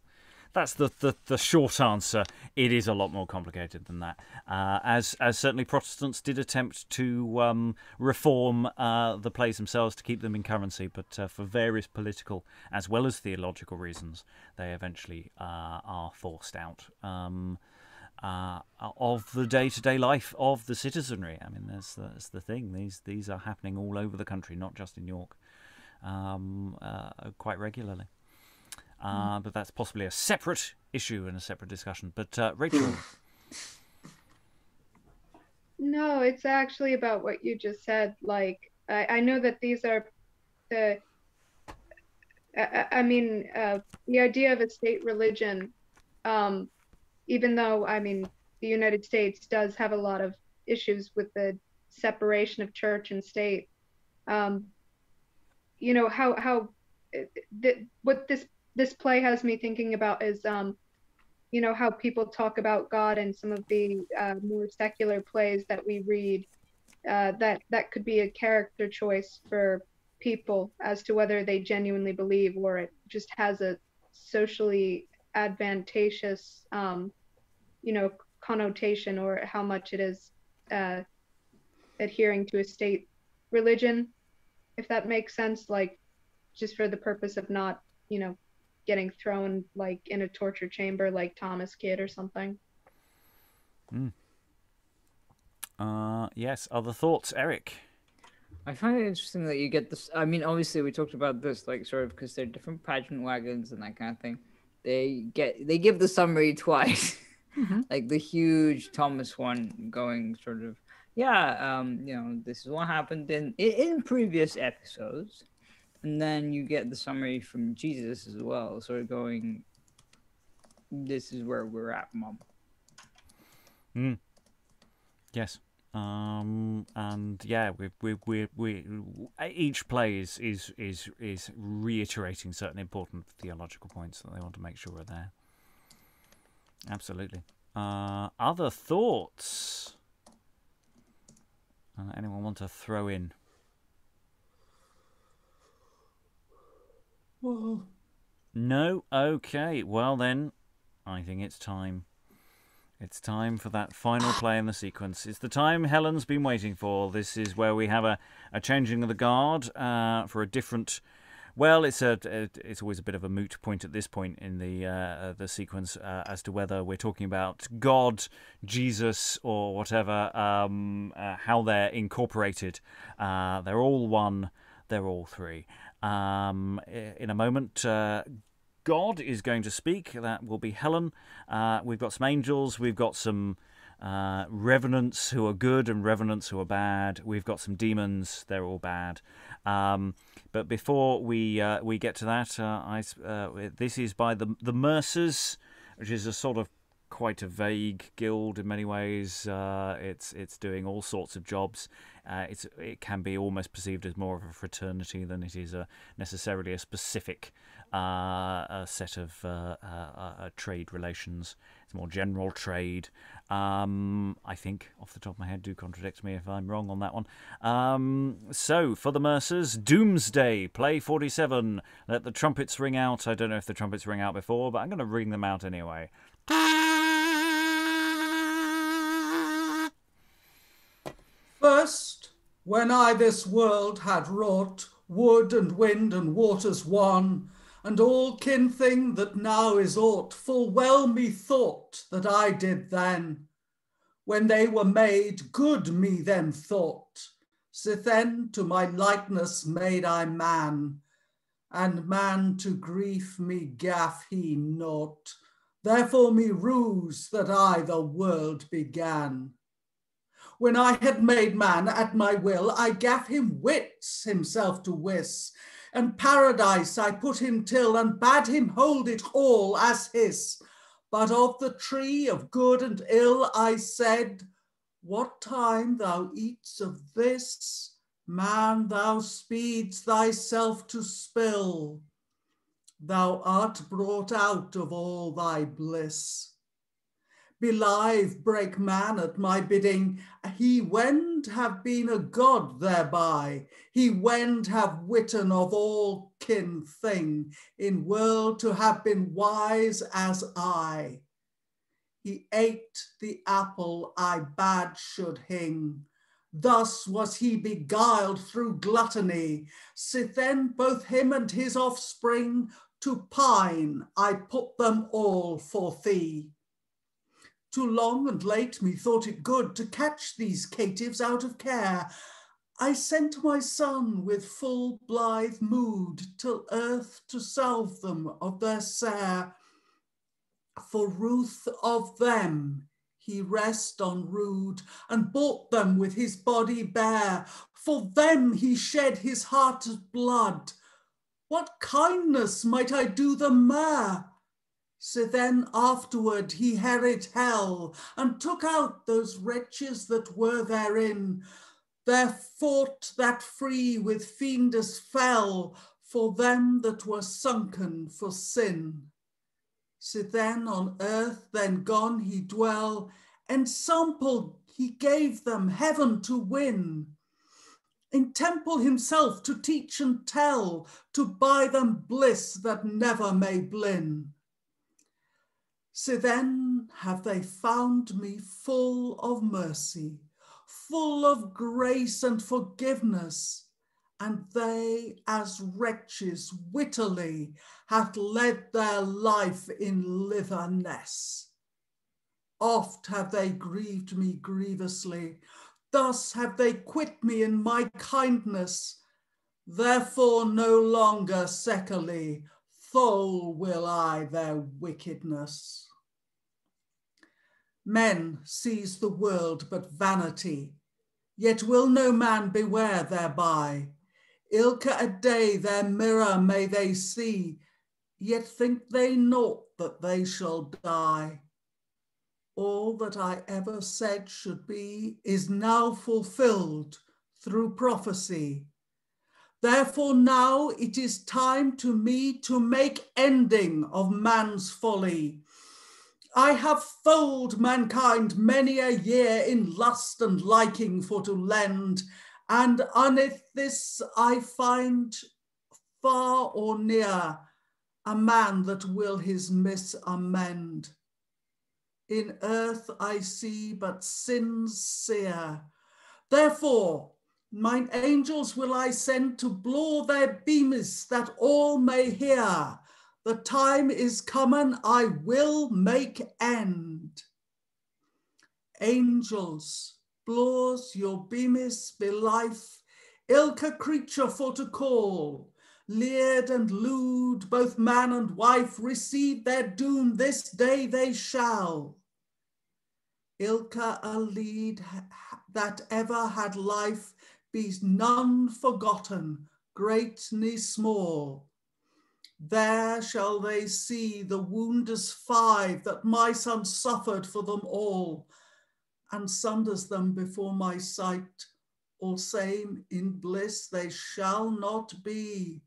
the short answer. It is a lot more complicated than that. As certainly Protestants did attempt to reform the plays themselves to keep them in currency, but for various political as well as theological reasons, they eventually are forced out of the day-to-day life of the citizenry. I mean, that's the thing. These are happening all over the country, not just in York, quite regularly. But that's possibly a separate issue and a separate discussion. But Rachael. No, it's actually about what you just said. Like, I know that these are the idea of a state religion, even though, I mean, the United States does have a lot of issues with the separation of church and state. You know, what this play has me thinking about is, you know, how people talk about God in some of the more secular plays that we read, that could be a character choice for people as to whether they genuinely believe, or it just has a socially advantageous, you know, connotation, or how much it is adhering to a state religion, if that makes sense, like just for the purpose of not, you know, getting thrown like in a torture chamber like Thomas Kidd or something. Yes, other thoughts, Eric? I find it interesting that you get this. I mean, obviously we talked about this, like, sort of, because they're different pageant wagons and that kind of thing. They give the summary twice. Like the huge Thomas one going sort of, you know, this is what happened in previous episodes. And then you get the summary from Jesus as well, sort of going, this is where we're at, Mom. Yes. And yeah, we each play is reiterating certain important theological points that they want to make sure are there. Absolutely. Other thoughts? Anyone want to throw in? Well, no? Okay. Well then, I think it's time. It's time for that final play in the sequence. It's the time Helen's been waiting for. This is where we have a changing of the guard for a different... Well, it's always a bit of a moot point at this point in the sequence as to whether we're talking about God, Jesus, or whatever, how they're incorporated. They're all one. They're all three. In a moment, God is going to speak. That will be Helen. We've got some angels. We've got some revenants who are good and revenants who are bad. We've got some demons. They're all bad. But before we get to that, this is by the Mercers, which is a sort of quite a vague guild in many ways. It's doing all sorts of jobs. It can be almost perceived as more of a fraternity than it is necessarily a specific set of trade relations. It's more general trade. I think, off the top of my head, do contradict me if I'm wrong on that one. So, for the Mercers, Doomsday, play 47. Let the trumpets ring out. I don't know if the trumpets ring out before, but I'm going to ring them out anyway. first, when I this world had wrought, wood and wind and waters one, and all kin thing that now is aught, full well methought that I did then. When they were made, good me them thought. Sith then to my likeness made I man, and man to grief me gaff he naught. Therefore me ruse that I the world began. When I had made man at my will, I gaff him wits himself to wis, and paradise I put him till, and bade him hold it all as his. But of the tree of good and ill I said, what time thou eats of this, man, thou speeds thyself to spill. Thou art brought out of all thy bliss. Believe break man at my bidding, he wend have been a god thereby, he wend have witten of all kin thing, in world to have been wise as I. He ate the apple I bade should hing, thus was he beguiled through gluttony, sith then both him and his offspring to pine I put them all for thee. Too long and late me thought it good to catch these caitives out of care. I sent my son with full blithe mood till earth to salve them of their sere. For ruth of them he rest on rude, and bought them with his body bare. For them he shed his heart's blood. What kindness might I do them more? So then afterward he harried hell, and took out those wretches that were therein. Their fort that free with fiendes fell, for them that were sunken for sin. So then on earth then gone he dwell, ensample he gave them heaven to win. In temple himself to teach and tell, to buy them bliss that never may blin. So then have they found me full of mercy, full of grace and forgiveness, and they as wretches wittily hath led their life in litterness. Oft have they grieved me grievously, thus have they quit me in my kindness, therefore no longer secondly thole will I their wickedness. Men seize the world but vanity, yet will no man beware thereby. Ilka a day their mirror may they see, yet think they naught that they shall die. All that I ever said should be is now fulfilled through prophecy. Therefore now it is time to me to make ending of man's folly. I have fooled mankind many a year in lust and liking for to lend, and unneth this I find far or near a man that will his miss amend. In earth I see but sins sear, therefore mine angels will I send to blow their beams that all may hear. The time is comen, I will make end. Angels, blows your beams be life, ilka creature for to call. Leered and lewd, both man and wife receive their doom this day they shall. Ilka a lead that ever had life, be none forgotten, great ne small. There shall they see the woundes 5 that my son suffered for them all, and sunders them before my sight. All same in bliss they shall not be.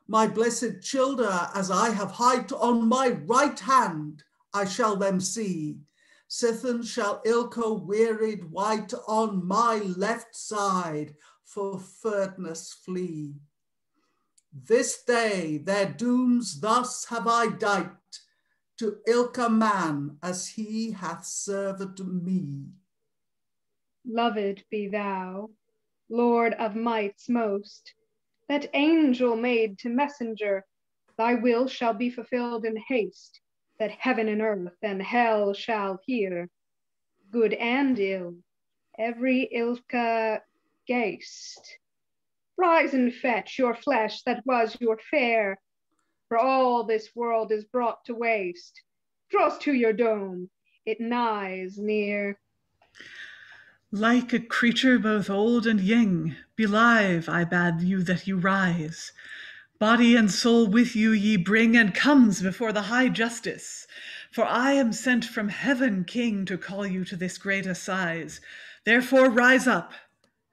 My blessed children, as I have hight on my right hand, I shall them see. Sithen shall ilka wearied wight on my left side for furtness flee. This day their dooms thus have I dight, to ilka man as he hath served me. Loved be thou, Lord of mights most, that angel made to messenger, thy will shall be fulfilled in haste, that heaven and earth and hell shall hear, good and ill, every ilka geist. Rise and fetch your flesh that was your fare, for all this world is brought to waste. Draws to your dome, it nighs near. Like a creature both old and young, believe I bade you that you rise. Body and soul with you ye bring, and comes before the high justice. For I am sent from heaven, King, to call you to this great assize. Therefore rise up,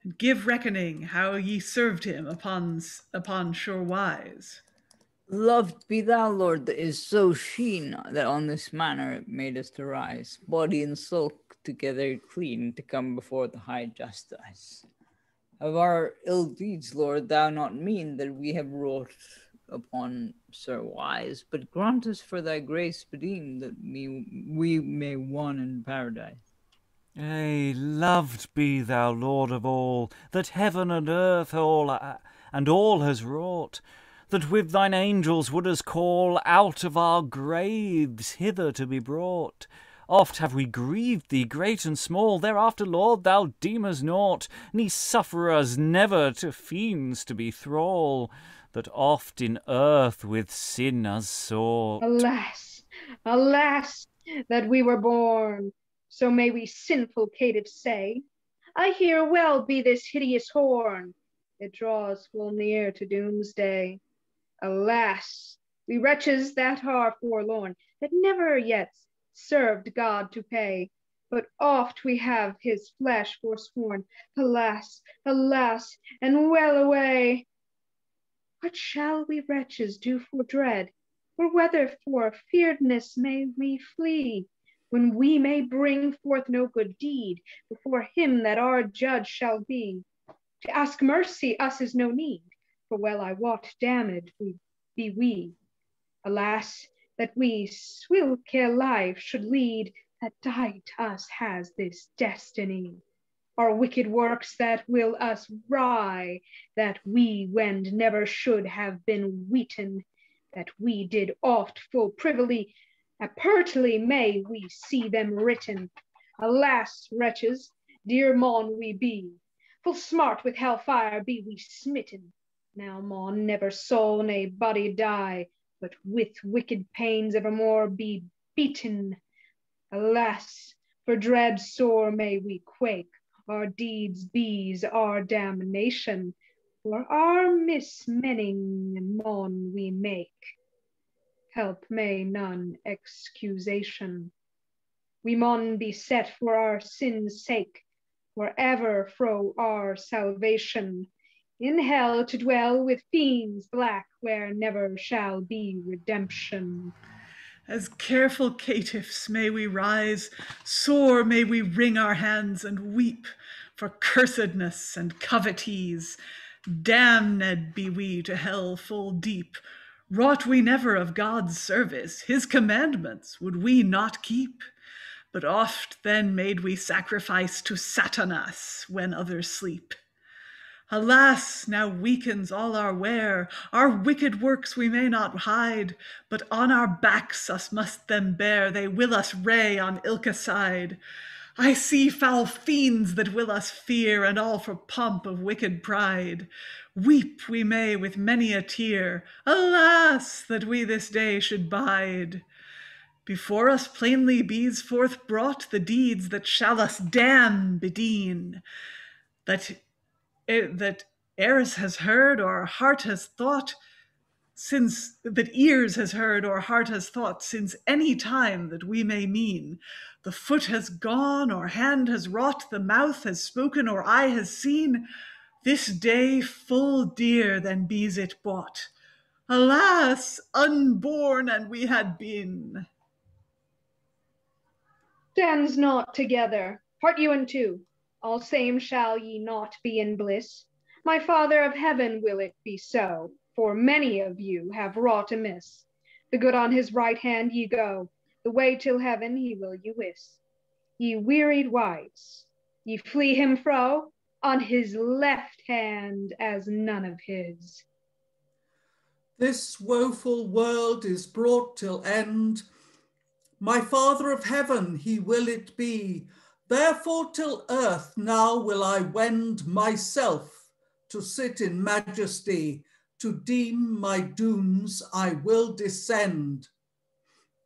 and give reckoning how ye served him upon sure wise. Loved be thou, Lord, that is so sheen that on this manner it made us to rise, body and soul together clean, to come before the high justice. Of our ill deeds, Lord, thou not mean that we have wrought upon Sir Wise, but grant us for thy grace bedeem that we may won in paradise. Ay, loved be thou, Lord of all, that heaven and earth and all has wrought, that with thine angels wouldest call out of our graves hither to be brought. Oft have we grieved thee, great and small, thereafter, Lord, thou deem us naught, ne suffer us never to fiends to be thrall, that oft in earth with sin us sought. Alas, alas, that we were born, so may we sinful caitiffs say. I hear well be this hideous horn, it draws full near to doomsday. Alas, we wretches that are forlorn, that never yet served God to pay, but oft we have his flesh forsworn. Alas, alas, and well away. What shall we wretches do for dread, or whether for fearedness may we flee, when we may bring forth no good deed before him that our judge shall be? To ask mercy us is no need, for well I wot damned be we. Alas, that we swilke life should lead, that dight us has this destiny. Our wicked works that will us wry, that we wend never should have been wheaten, that we did oft full privily, apertly may we see them written. Alas, wretches, dear mon we be, full smart with hellfire be we smitten. Now mon never soul ne body die, but with wicked pains evermore be beaten. Alas, for dread sore may we quake, our deeds be's our damnation, for our mismenning mon we make. Help may none excusation. We mon be set for our sin's sake, forever fro our salvation, in hell to dwell with fiends black, where never shall be redemption. As careful caitiffs may we rise, sore may we wring our hands and weep for cursedness and covetise. Damned be we to hell full deep. Wrought we never of God's service, his commandments would we not keep. But oft then made we sacrifice to Satanas when others sleep. Alas, now weakens all our wear, our wicked works we may not hide, but on our backs us must them bear, they will us ray on ilka side. I see foul fiends that will us fear, and all for pomp of wicked pride. Weep we may with many a tear, alas, that we this day should bide. Before us plainly be's forth brought the deeds that shall us damn bedeen, that ears has heard or heart has thought, since that ears has heard or heart has thought, since any time that we may mean. The foot has gone or hand has wrought, the mouth has spoken or eye has seen. This day full dear then be's it bought. Alas, unborn and we had been. Stands not together, part you in two. All same shall ye not be in bliss. My Father of heaven will it be so, for many of you have wrought amiss. The good on his right hand ye go, the way till heaven he will you wis. Ye wearied wives, ye flee him fro, on his left hand as none of his. This woeful world is brought till end. My Father of heaven, he will it be. Therefore till earth now will I wend myself, to sit in majesty, to deem my dooms I will descend.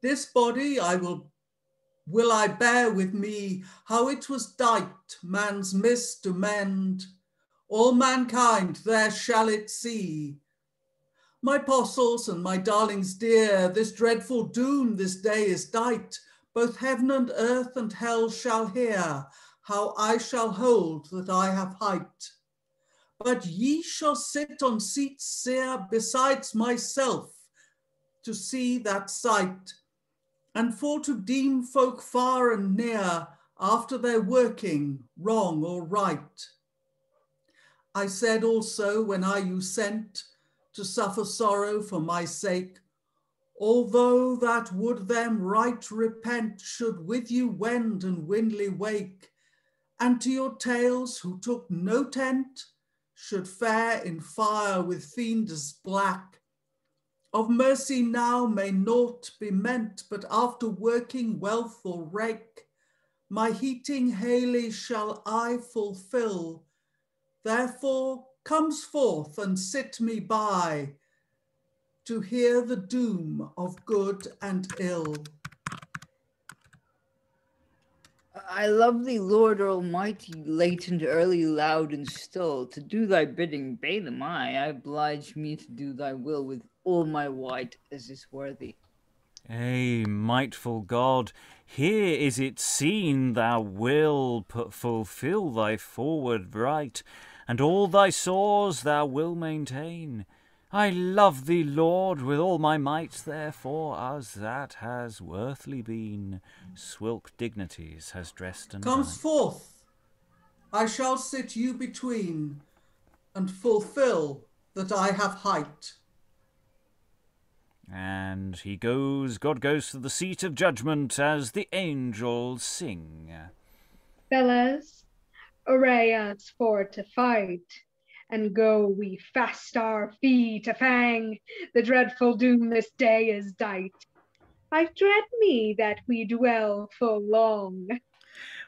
This body will I bear with me, how it was dight man's miss to mend. All mankind there shall it see. My apostles and my darlings dear, this dreadful doom this day is dight. Both heaven and earth and hell shall hear, how I shall hold that I have height. But ye shall sit on seats sere besides myself, to see that sight, and for to deem folk far and near after their working, wrong or right. I said also, when I you sent to suffer sorrow for my sake, although that would them right repent should with you wend and windly wake, and to your tales who took no tent should fare in fire with fiends black. Of mercy now may naught be meant, but after working wealth or wreck, my heating Haley shall I fulfill. Therefore comes forth and sit me by, to hear the doom of good and ill. I love thee, Lord Almighty, latent, early, loud, and still. To do thy bidding, bade am I oblige me to do thy will with all my might as is worthy. Ay, mightful God, here is it seen thou will fulfill thy forward right, and all thy sores thou will maintain. I love thee, Lord, with all my might, therefore, as that has worthily been, swilk dignities has dressed and Comes died. forth, I shall sit you between, and fulfill that I have height. And he goes, God goes to the seat of judgment as the angels sing. Fellas, array us for to fight, and go we fast our fee to fang the dreadful doom this day is dight. I dread me that we dwell full long.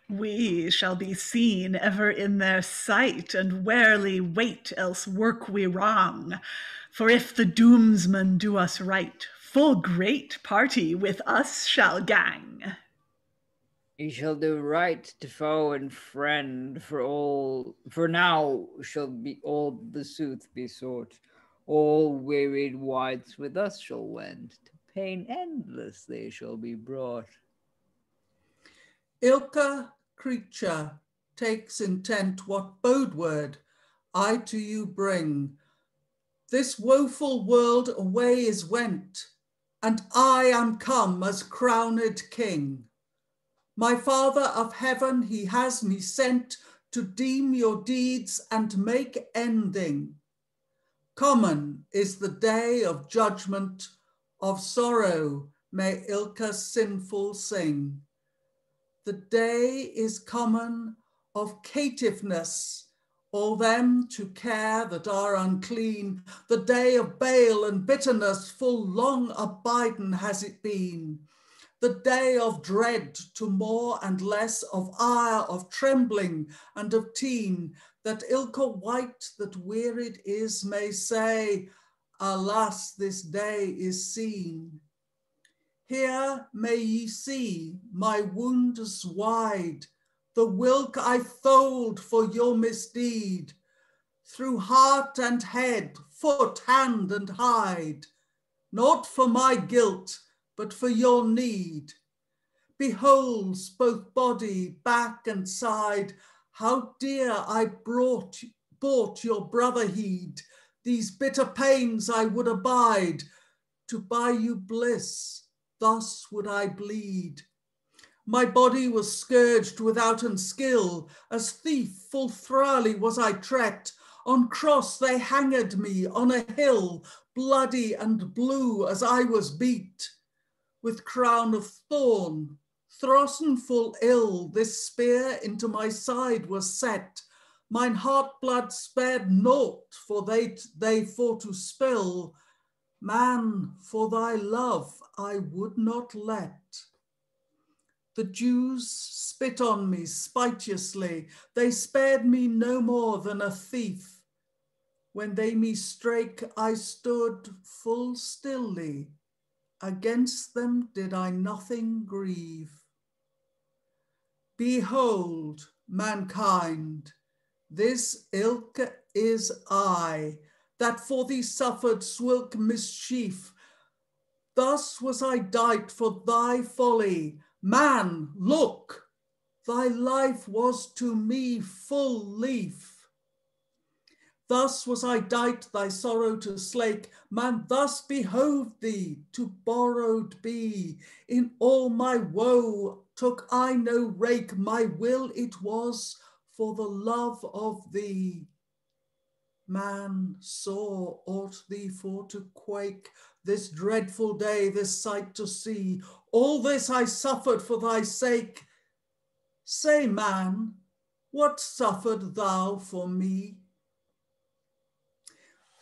We shall be seen ever in their sight, and warily wait, else work we wrong. For if the doomsman do us right, full great party with us shall gang. He shall do right to foe and friend, for now shall be all the sooth be sought. All wearied wights with us shall wend, to pain endless they shall be brought. Ilka creature takes intent what bode word I to you bring. This woeful world away is went, and I am come as crowned king. My Father of heaven, he has me sent to deem your deeds and make ending. Common is the day of judgment, of sorrow may Ilka sinful sing. The day is common of caitiveness, all them to care that are unclean. The day of bale and bitterness, full long abiden has it been. The day of dread to more and less, of ire, of trembling, and of teen, that Ilka wight that wearied is may say, alas, this day is seen. Here may ye see my wounds wide, the whilk I tholed for your misdeed, through heart and head, foot, hand, and hide, not for my guilt, but for your need. Beholds both body, back, and side, how dear I bought your brotherheed. These bitter pains I would abide, to buy you bliss, thus would I bleed. My body was scourged without an skill, as thief full thrally was I trekked. On cross they hanged me on a hill, bloody and blue as I was beat. With crown of thorn, throssen full ill, this spear into my side was set. Mine heart blood spared naught, for they for to spill. Man, for thy love I would not let. The Jews spit on me spiteously, they spared me no more than a thief. When they me strake, I stood full stilly, against them did I nothing grieve. Behold, mankind, this ilk is I, that for thee suffered swilk mischief. Thus was I dight for thy folly. Man, look, thy life was to me full lief. Thus was I dight thy sorrow to slake, man, thus behoved thee to borrowed be. In all my woe took I no rake, my will it was for the love of thee. Man saw aught thee for to quake, this dreadful day, this sight to see. All this I suffered for thy sake. Say, man, what suffered thou for me?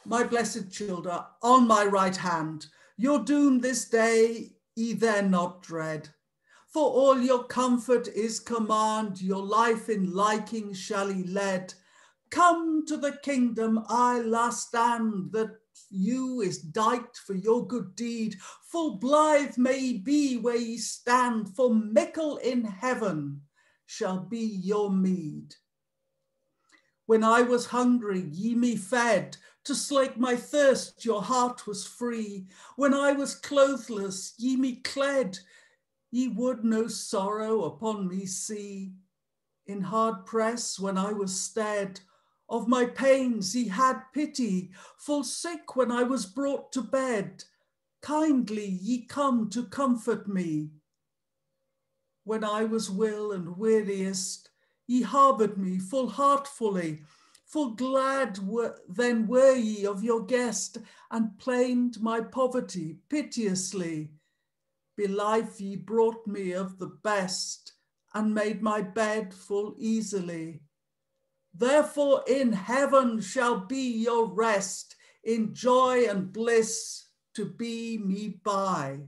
My blessed children, on my right hand, your doom this day ye then not dread. For all your comfort is command, your life in liking shall ye led. Come to the kingdom I last stand, that you is dight for your good deed. Full blithe may ye be where ye stand, for mickle in heaven shall be your meed. When I was hungry, ye me fed, to slake my thirst your heart was free. When I was clothless, ye me clad, ye would no sorrow upon me see. In hard press when I was stead, of my pains ye had pity. Full sick when I was brought to bed, kindly ye come to comfort me. When I was ill and weariest, ye harboured me full heartfully. Full glad then were ye of your guest, and plained my poverty piteously. Belife ye brought me of the best, and made my bed full easily. Therefore in heaven shall be your rest, in joy and bliss to be me by.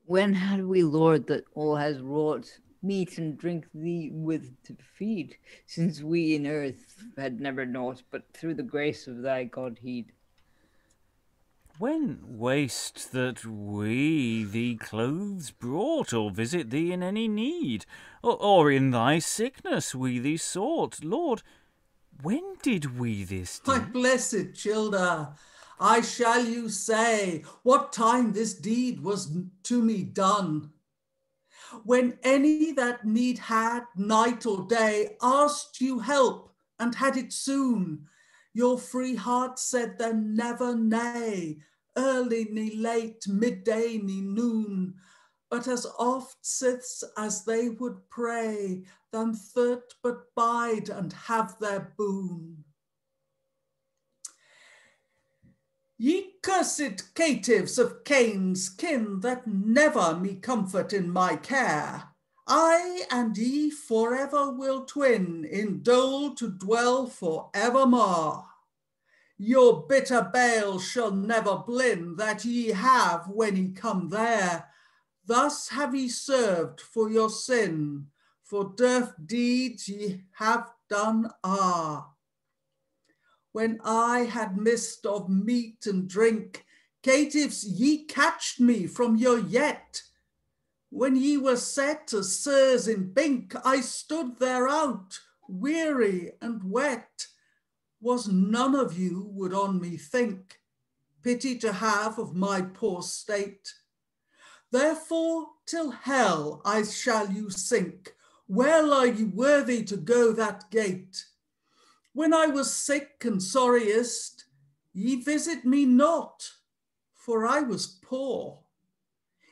When had we, Lord, that all has wrought, meat and drink thee with to feed, since we in earth had never naught, but through the grace of thy Godheed? When waste that we thee clothes brought, or visit thee in any need, or in thy sickness we thee sought, Lord, when did we this do? My blessed childer, I shall you say what time this deed was to me done. When any that need had, night or day, asked you help and had it soon, your free heart said them never nay, early ni late, midday ni noon, but as oft siths as they would pray, them third but bide and have their boon. Ye cursed caitiffs of Cain's kin that never me comfort in my care, I and ye forever will twin, in dole to dwell for evermore. Your bitter bale shall never blin, that ye have when ye come there. Thus have ye served for your sin, for dearth deeds ye have done are. When I had missed of meat and drink, caitiffs, ye catched me from your yet. When ye were set as sirs in bink, I stood there out, weary and wet. Was none of you would on me think, pity to have of my poor state. Therefore till hell I shall you sink, well are ye worthy to go that gate. When I was sick and sorriest, ye visit me not, for I was poor.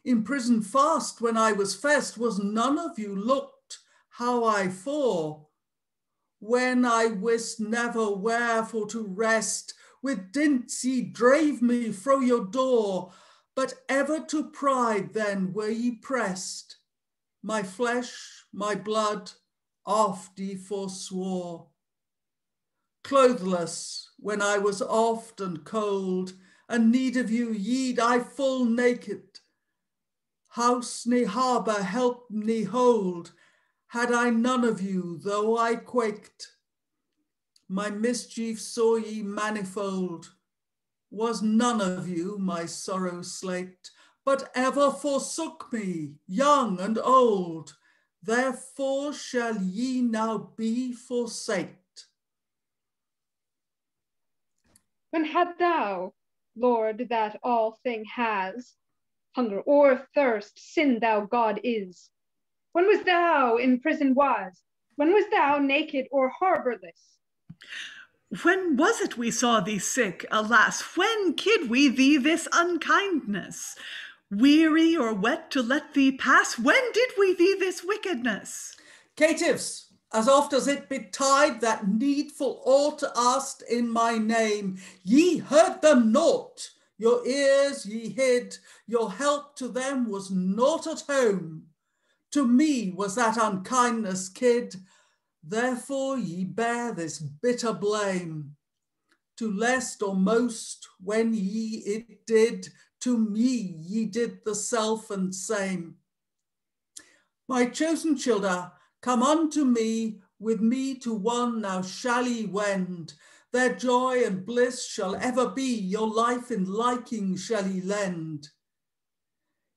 In prison fast when I was fest, was none of you looked how I for. When I wist never where for to rest, with dints ye drave me fro your door, but ever to pride then were ye pressed. My flesh, my blood, oft ye forswore. Clothless, when I was oft and cold, and need of you ye'd I full naked. House ne harbour help ne hold, had I none of you, though I quaked. My mischief saw ye manifold, was none of you my sorrow slaked, but ever forsook me, young and old, therefore shall ye now be forsaked. When had thou, Lord, that all thing has, hunger or thirst, sin thou God is? When was thou in prison was? When was thou naked or harbourless? When was it we saw thee sick? Alas, when kid we thee this unkindness? Weary or wet to let thee pass? When did we thee this wickedness? Caitiffs, as oft as it betide that needful ought asked in my name, ye heard them naught, your ears ye hid, your help to them was naught at home. To me was that unkindness kid, therefore ye bear this bitter blame. To lest or most when ye it did, to me ye did the self and same. My chosen childer, come unto me, with me to one now shall ye wend. Their joy and bliss shall ever be, your life in liking shall ye lend.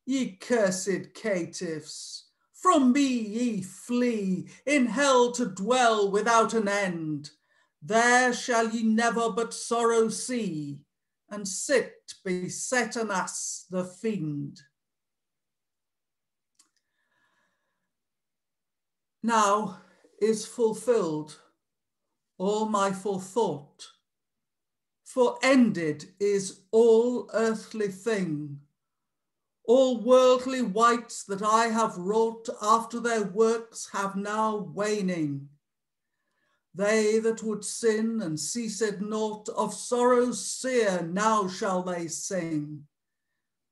Ye cursed caitiffs, from me ye flee, in hell to dwell without an end. There shall ye never but sorrow see, and sit beset anas the fiend. Now is fulfilled all my forethought, for ended is all earthly thing. All worldly wights that I have wrought after their works have now waning. They that would sin and ceased naught, of sorrow's seer now shall they sing.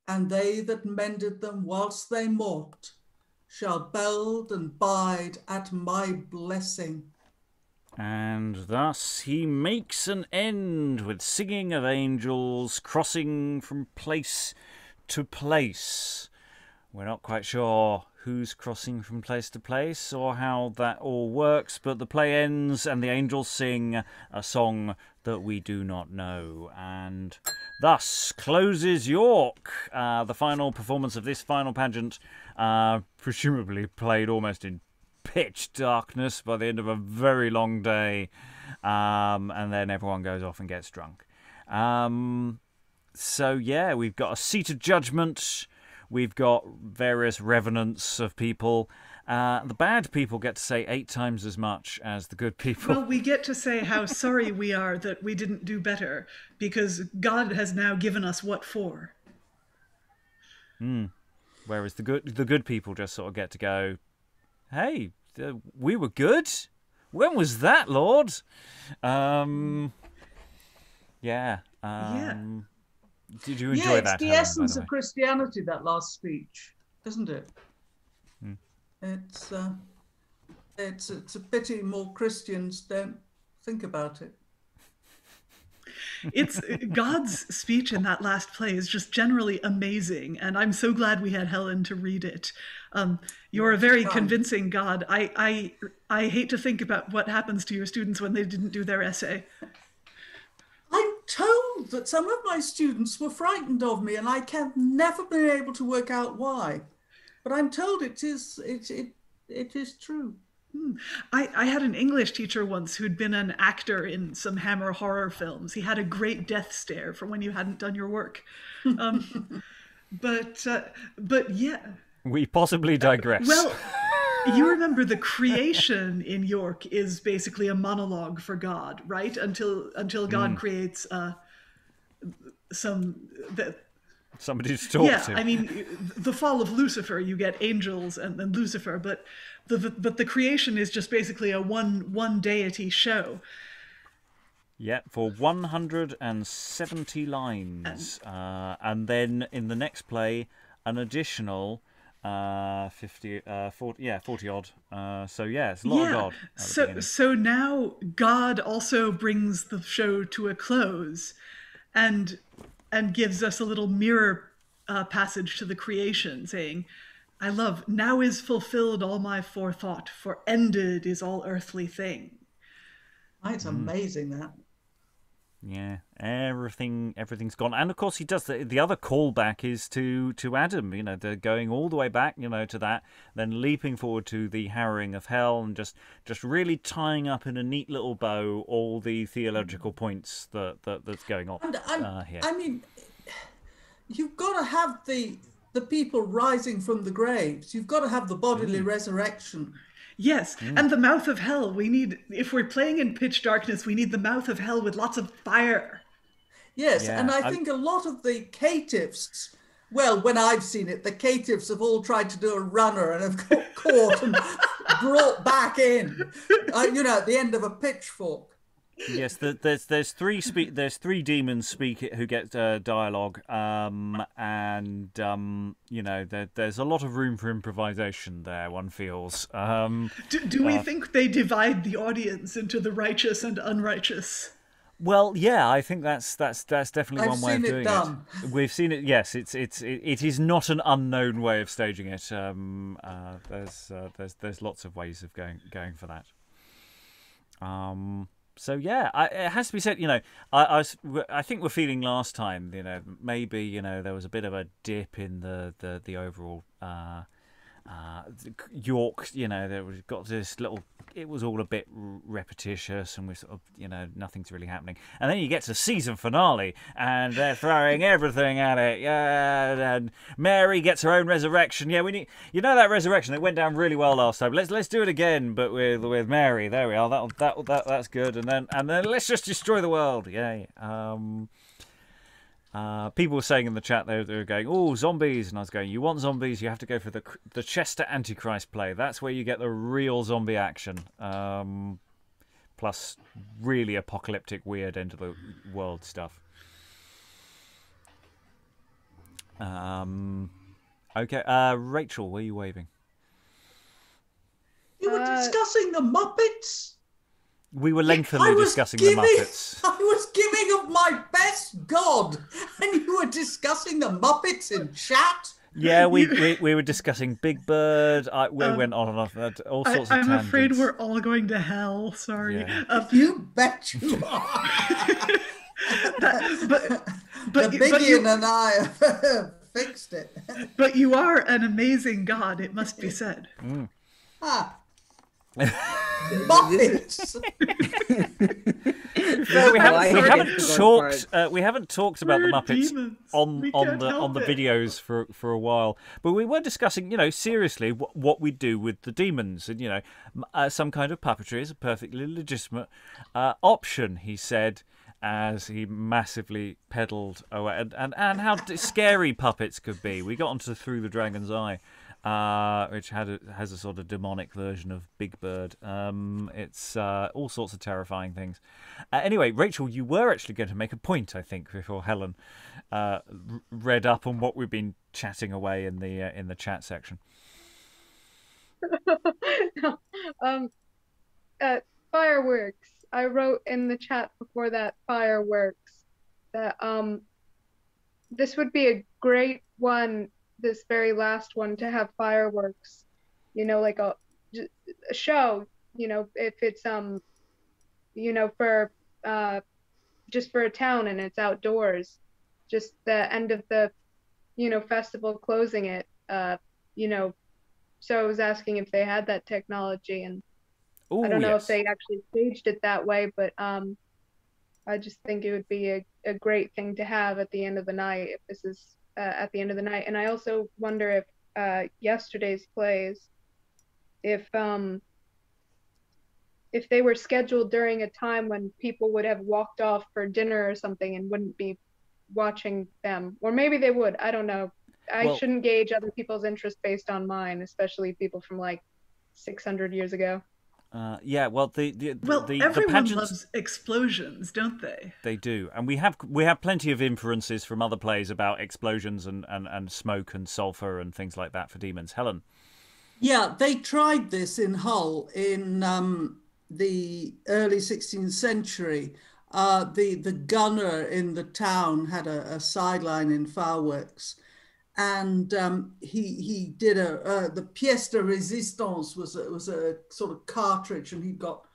And they that mended them whilst they mought, shall build and bide at my blessing. And thus he makes an end with singing of angels crossing from place to place. We're not quite sure who's crossing from place to place or how that all works, but the play ends and the angels sing a song that we do not know. And thus closes York, the final performance of this final pageant, presumably played almost in pitch darkness by the end of a very long day, and then everyone goes off and gets drunk. So yeah, we've got a seat of judgment, we've got various revenants of people. The bad people get to say 8 times as much as the good people. Well, we get to say how sorry we are that we didn't do better, because God has now given us what for. Whereas the good people just sort of get to go, hey, we were good? When was that, Lord? Yeah. Did you enjoy that? It's the Helen, essence of Christianity, that last speech, isn't it? It's a pity more Christians don't think about it. It's God's speech in that last play is just generally amazing, and I'm so glad we had Helen to read it. You're a very convincing God. I hate to think about what happens to your students when they didn't do their essay. I'm told that some of my students were frightened of me, and I have never been able to work out why. But I'm told it is true. I had an English teacher once who'd been an actor in some Hammer horror films. He had a great death stare for when you hadn't done your work. But yeah. We possibly digress. Well, you remember the creation in York is basically a monologue for God, right? Until God creates somebody to talk to. Yeah, I mean, the fall of Lucifer, you get angels and then Lucifer, but the creation is just basically a one deity show. Yeah, for 170 lines. And then in the next play, an additional 40 odd. So yeah, it's a lot of God. So now God also brings the show to a close and gives us a little mirror passage to the creation saying, I love, now is fulfilled all my forethought, for ended is all earthly thing. It's amazing that. Yeah, everything's gone. And of course he does the other callback is to Adam, they're going all the way back, to that, then leaping forward to the harrowing of hell, and just really tying up in a neat little bow all the theological points that's going on here. I mean, you've got to have the people rising from the graves. You've got to have the bodily resurrection. Yes, and the mouth of hell. We need, if we're playing in pitch darkness, we need the mouth of hell with lots of fire. Yes, Yeah, and I think a lot of the caitiffs, well, when I've seen it, the caitiffs have all tried to do a runner and have got caught and brought back in, at the end of a pitchfork. Yes, there's three demons who get dialogue, and there's a lot of room for improvisation there. One feels. Do we think they divide the audience into the righteous and unrighteous? Well, yeah, I think that's definitely one way of doing it. We've seen it. Yes, it is not an unknown way of staging it. There's lots of ways of going for that. So yeah, it has to be said. I think we're feeling last time. Maybe there was a bit of a dip in the overall York. There was got this little. It was all a bit repetitious, and we sort of nothing's really happening. And then you get to season finale, and they're throwing everything at it. Yeah, and Mary gets her own resurrection. Yeah, we need that resurrection. It went down really well last time. Let's do it again, but with Mary. There we are. That's good. And then let's just destroy the world. Yay. People were saying in the chat they were going, "Oh, zombies," and I was going, "You want zombies? You have to go for the Chester Antichrist play. That's where you get the real zombie action, plus really apocalyptic, weird end of the world stuff." Okay, Rachel, were you waving? You were discussing the Muppets. We were lengthily discussing the Muppets. I was giving of my best God, and you were discussing the Muppets in chat? Yeah, we were discussing Big Bird. We went on and on, all sorts of tangents. I'm afraid we're all going to hell. Sorry. Yeah. You bet you are. But Bigian and I have fixed it. But you are an amazing God, it must be said. Muppets. We haven't talked about the Muppets demons. on the videos for a while, but we were discussing, seriously what we do with the demons, and some kind of puppetry is a perfectly legitimate option, he said, as he massively pedalled away, and how scary puppets could be. We got onto Through the Dragon's Eye, which has a sort of demonic version of Big Bird. It's all sorts of terrifying things. Anyway, Rachel, you were actually going to make a point, I think, before Helen read up on what we've been chatting away in the chat section. Fireworks. I wrote in the chat before that, fireworks, that this would be a great one, this very last one, to have fireworks, like a show, if it's for just for a town and it's outdoors, just the end of the festival, closing it, so I was asking if they had that technology, and I don't know if they actually staged it that way, but I just think it would be a great thing to have at the end of the night, if this is at the end of the night. And I also wonder if yesterday's plays, if they were scheduled during a time when people would have walked off for dinner or something and wouldn't be watching them, or maybe they would. I don't know. I shouldn't gauge other people's interest based on mine, especially people from like 600 years ago. Everyone the pageants, loves explosions, don't they? They do, and we have plenty of inferences from other plays about explosions and smoke and sulfur and things like that for demons. Helen? Yeah, they tried this in Hull in the early 16th century. The gunner in the town had a sideline in fireworks, and he did the pièce de résistance was a sort of cartridge, and he got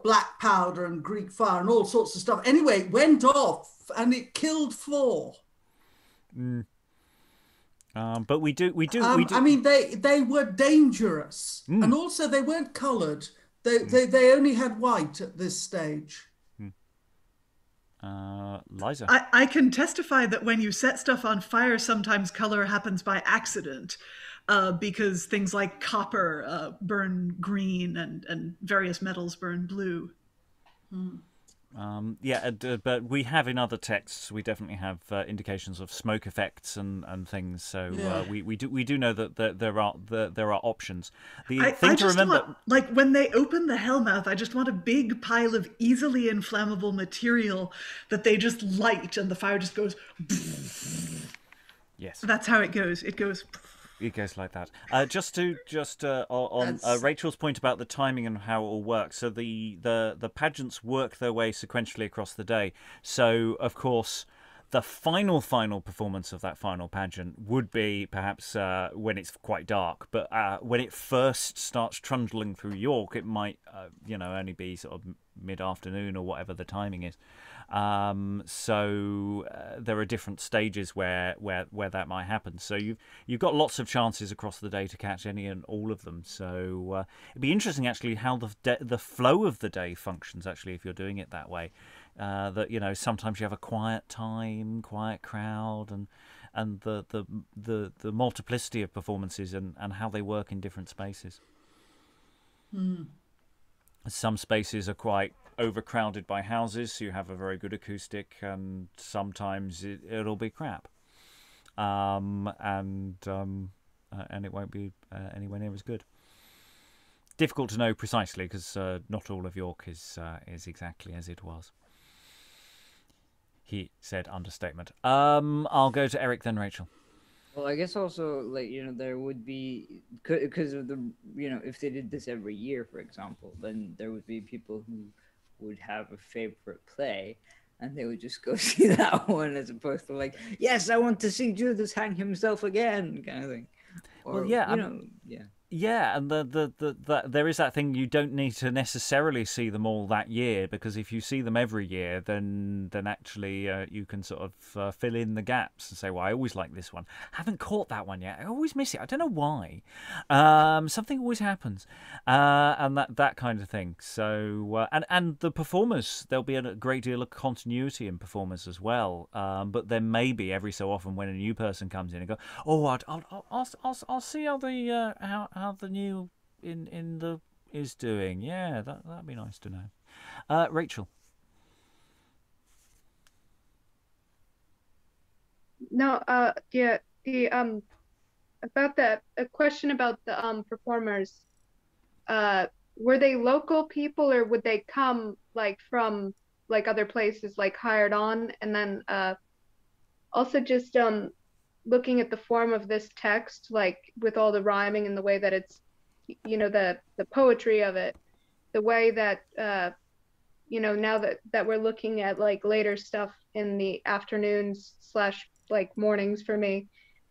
black powder and Greek fire and all sorts of stuff. Anyway, it went off and it killed 4. But we do. I mean, they were dangerous, and also they weren't coloured. They only had white at this stage. Liza? I can testify that when you set stuff on fire, sometimes color happens by accident. because things like copper burn green and various metals burn blue. But we have in other texts, we definitely have indications of smoke effects and things. So we do know that there are options. The thing to remember, like when they open the hellmouth, I just want a big pile of easily inflammable material that they just light, and the fire just goes. Yes, that's how it goes. It goes. It goes like that. On Rachel's point about the timing and how it all works. So the pageants work their way sequentially across the day. So of course, the final performance of that final pageant would be perhaps when it's quite dark. But when it first starts trundling through York, it might only be sort of mid-afternoon or whatever the timing is. So there are different stages where that might happen. So you've got lots of chances across the day to catch any and all of them. So it'd be interesting actually how the flow of the day functions actually if you're doing it that way. That sometimes you have a quiet time, quiet crowd, and the multiplicity of performances and how they work in different spaces. Some spaces are quite overcrowded by houses, so you have a very good acoustic, and sometimes it'll be crap, and it won't be anywhere near as good. Difficult to know precisely because not all of York is exactly as it was. He said understatement. I'll go to Eric then Rachel. Well, I guess also, there would be, because of the, if they did this every year, for example, then there would be people who would have a favorite play, and they would just go see that one as opposed to yes, I want to see Judeus hang himself again, kind of thing. Or, Yeah, and there is that thing, you don't need to necessarily see them all that year, because if you see them every year, then actually you can sort of fill in the gaps and say, well, I always like this one. I haven't caught that one yet. I always miss it. I don't know why. Something always happens, and that kind of thing. So and the performers, there'll be a great deal of continuity in performers as well. But there may be every so often when a new person comes in and go, oh, I'll see how the how the new in the is doing. Yeah, that'd be nice to know. Rachel. No, the about that a question about the performers. Were they local people, or would they come from other places, hired on? And then also just looking at the form of this text, with all the rhyming and the way that it's, the poetry of it, the way that, now that we're looking at later stuff in the afternoons / mornings for me,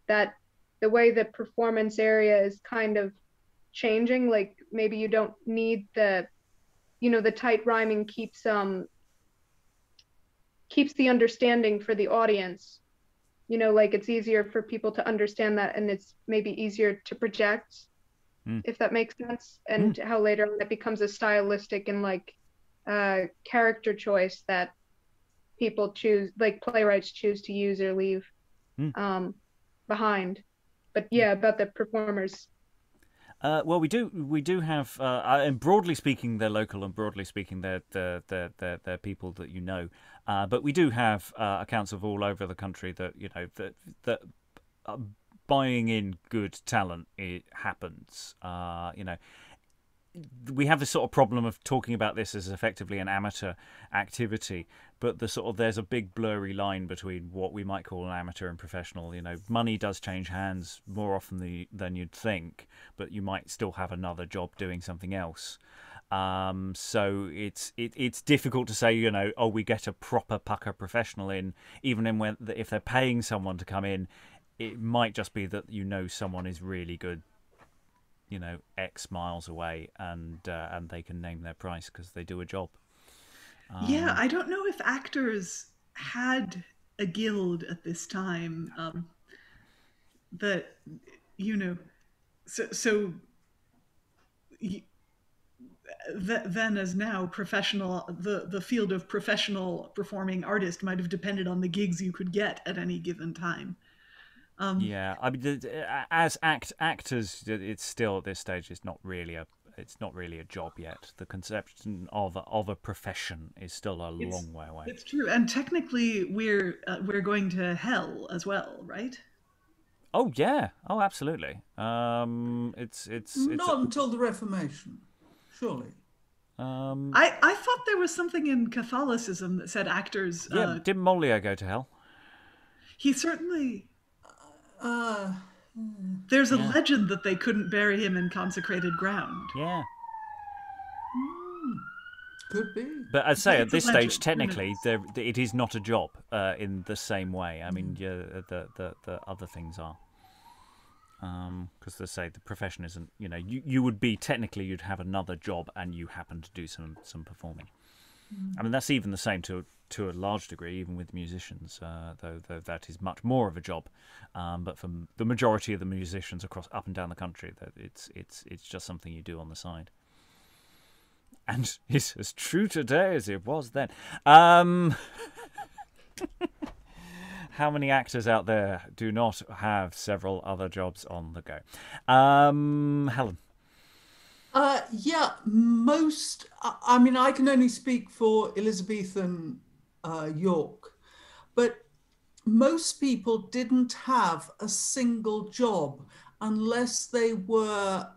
that the way the performance area is kind of changing, maybe you don't need the tight rhyming keeps the understanding for the audience. It's easier for people to understand that, and it's maybe easier to project, if that makes sense. And how later on that becomes a stylistic and character choice that people choose, playwrights choose to use or leave behind. But yeah, about the performers. Well, we do have, and broadly speaking, they're local, and broadly speaking, they're people that but we do have accounts of all over the country that that buying in good talent, it happens. We have this sort of problem of talking about this as effectively an amateur activity, but there's a big blurry line between what we might call an amateur and professional. Money does change hands more often than you'd think, but you might still have another job doing something else. So it's difficult to say, we get a proper pucker professional in, even if they're paying someone to come in. It might just be that someone is really good, X miles away, and they can name their price because they do a job. Yeah, I don't know if actors had a guild at this time. Then as now, professional, the field of professional performing artist might have depended on the gigs you could get at any given time. Yeah, I mean, as actors, it's still at this stage. It's not really a job yet. The conception of a profession is still a long way away. It's true, and technically, we're going to hell as well, right? Oh yeah. Oh, absolutely. It's not until the Reformation, surely. I thought there was something in Catholicism that said actors. Yeah, didn't Molière go to hell? He certainly. There's a legend that they couldn't bury him in consecrated ground. Yeah. Could be. But I'd say at this stage, technically, it is not a job in the same way. I mean, the other things are. Because they say the profession isn't, you would be, technically, you'd have another job and you happen to do some performing. I mean, that's even the same to a large degree, even with musicians, though that is much more of a job. But for the majority of the musicians up and down the country, that it's just something you do on the side. And it's as true today as it was then. How many actors out there do not have several other jobs on the go? Helen. Yeah, most. I mean, I can only speak for Elizabethan York, but most people didn't have a single job unless they were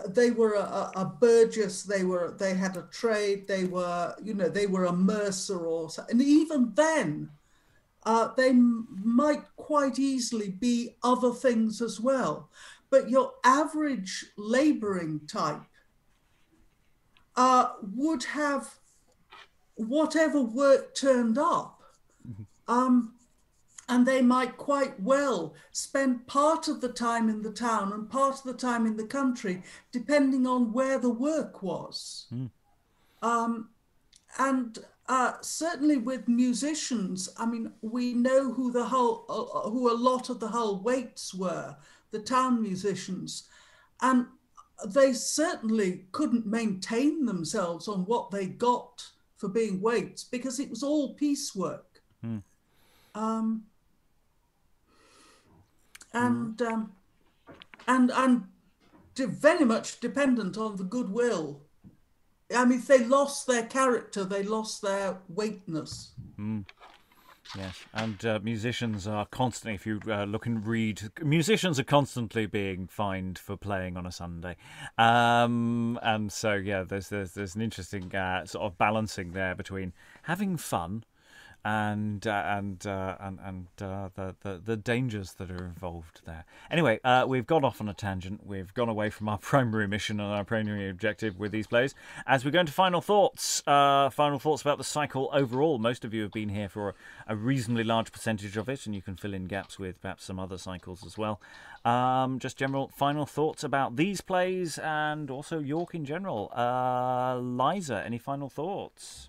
they were a burgess, they had a trade, they were a mercer and even then they might quite easily be other things as well. But your average labouring type would have whatever work turned up. And they might quite well spend part of the time in the town and part of the time in the country, depending on where the work was. And certainly with musicians, I mean, we know who a lot of the Hull waits were, the town musicians, and they certainly couldn't maintain themselves on what they got for being waits because it was all piecework. And very much dependent on the goodwill. I mean, if they lost their character, they lost their weightness. Yes, and musicians are constantly, if you look and read, musicians are constantly being fined for playing on a Sunday. And so, yeah, there's an interesting sort of balancing there between having fun and the dangers that are involved there. Anyway, we've gone off on a tangent. We've gone away from our primary mission and our primary objective with these plays. As we go into final thoughts about the cycle overall. Most of you have been here for a reasonably large percentage of it, and you can fill in gaps with perhaps some other cycles as well. Just general final thoughts about these plays and also York in general. Liza, any final thoughts?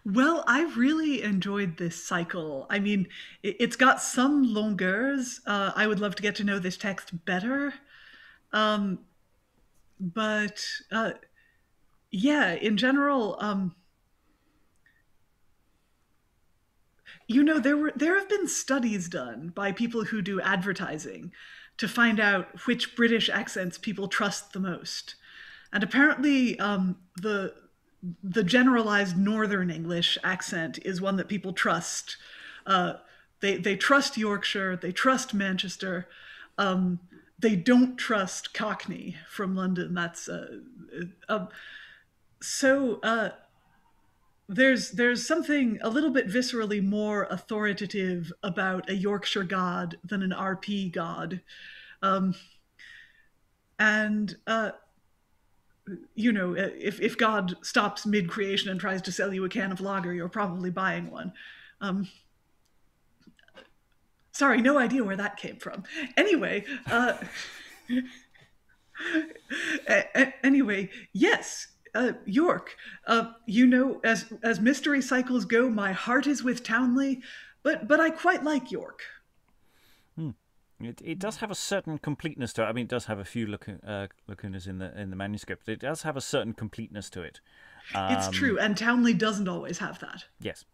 Well, I've really enjoyed this cycle. I mean, it's got some longueurs. I would love to get to know this text better. But yeah, in general, there have been studies done by people who do advertising to find out which British accents people trust the most. And apparently the generalized Northern English accent is one that people trust. They trust Yorkshire, they trust Manchester, they don't trust Cockney from London. That's there's something a little bit viscerally more authoritative about a Yorkshire god than an RP god, if God stops mid-creation and tries to sell you a can of lager, you're probably buying one. Sorry, no idea where that came from. Anyway, yes, York. As mystery cycles go, my heart is with Townley, but I quite like York. It does have a certain completeness to it. I mean, it does have a few lacunas in the manuscript, but it does have a certain completeness to it. It's true, and Townley doesn't always have that. Yes,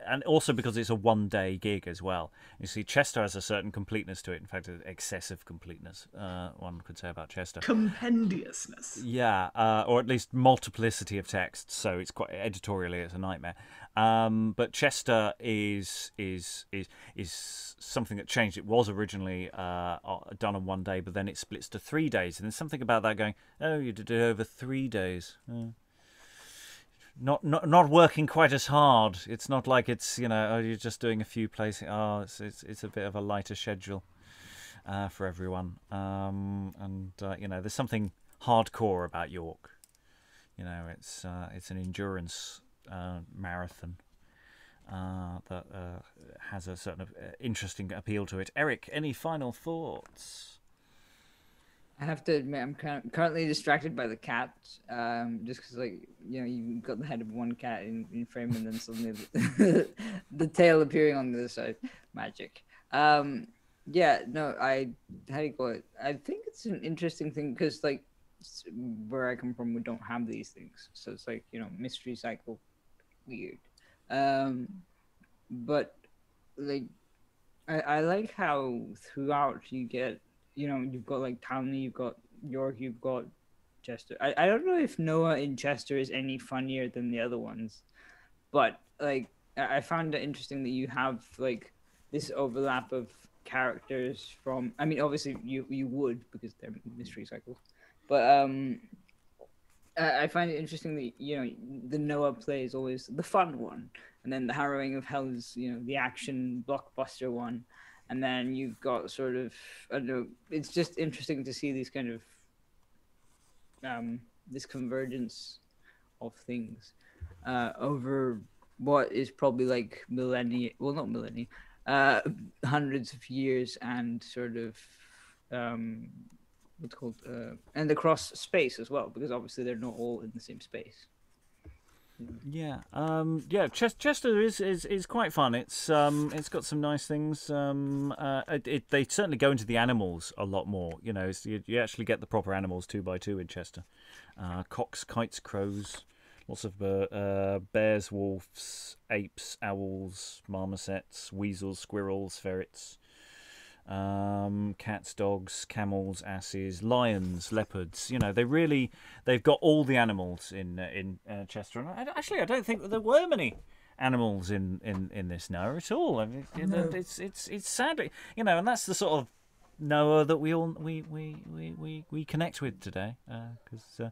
And also because it's a one-day gig as well. You see, Chester has a certain completeness to it. In fact, excessive completeness, one could say about Chester. Compendiousness. Yeah, or at least multiplicity of texts. So it's quite editorially, it's a nightmare. But Chester is something that changed. It was originally done on one day, but then it splits to 3 days. And there's something about that going, oh, you did it over 3 days. Not working quite as hard. It's not like it's, oh, you're just doing a few places. Oh, it's a bit of a lighter schedule for everyone. There's something hardcore about York. It's an endurance marathon that has a certain interesting appeal to it. Eric, any final thoughts? I have to admit, I'm currently distracted by the cat, just because, you've got the head of one cat in frame, and then suddenly the tail appearing on the other side. Magic. How do you call it? I think it's an interesting thing, because, where I come from, we don't have these things. So it's mystery cycle, weird. But, I like how throughout you get, you've got Townley, you've got York, you've got Chester. I don't know if Noah in Chester is any funnier than the other ones, but I found it interesting that you have this overlap of characters from. I mean, obviously you would, because they're mystery cycles, but I find it interesting that the Noah play is always the fun one, and then the Harrowing of Hell is the action blockbuster one. And then you've got sort of, I don't know, it's just interesting to see these kind of, this convergence of things over what is probably millennia, well, not millennia, hundreds of years, and sort of, what's called, and across space as well, because obviously they're not all in the same space. Yeah, Chester is quite fun. It's got some nice things. They certainly go into the animals a lot more. You actually get the proper animals 2 by 2 in Chester. Cocks, kites, crows, lots of bears, wolves, apes, owls, marmosets, weasels, squirrels, ferrets. Cats, dogs, camels, asses, lions, leopards. They've got all the animals in Chester. And I don't think that there were many animals in this Noah at all. I mean, it's sadly, and that's the sort of Noah that we connect with today, because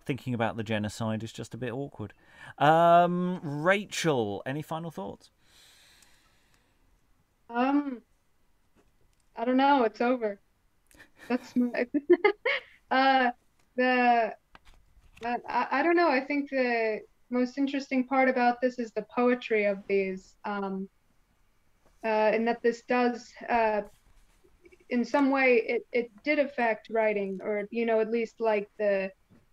thinking about the genocide is just a bit awkward. Rachael, any final thoughts? I don't know. It's over. That's my. I don't know. I think the most interesting part about this is the poetry of these, and that this does, in some way, it did affect writing, or at least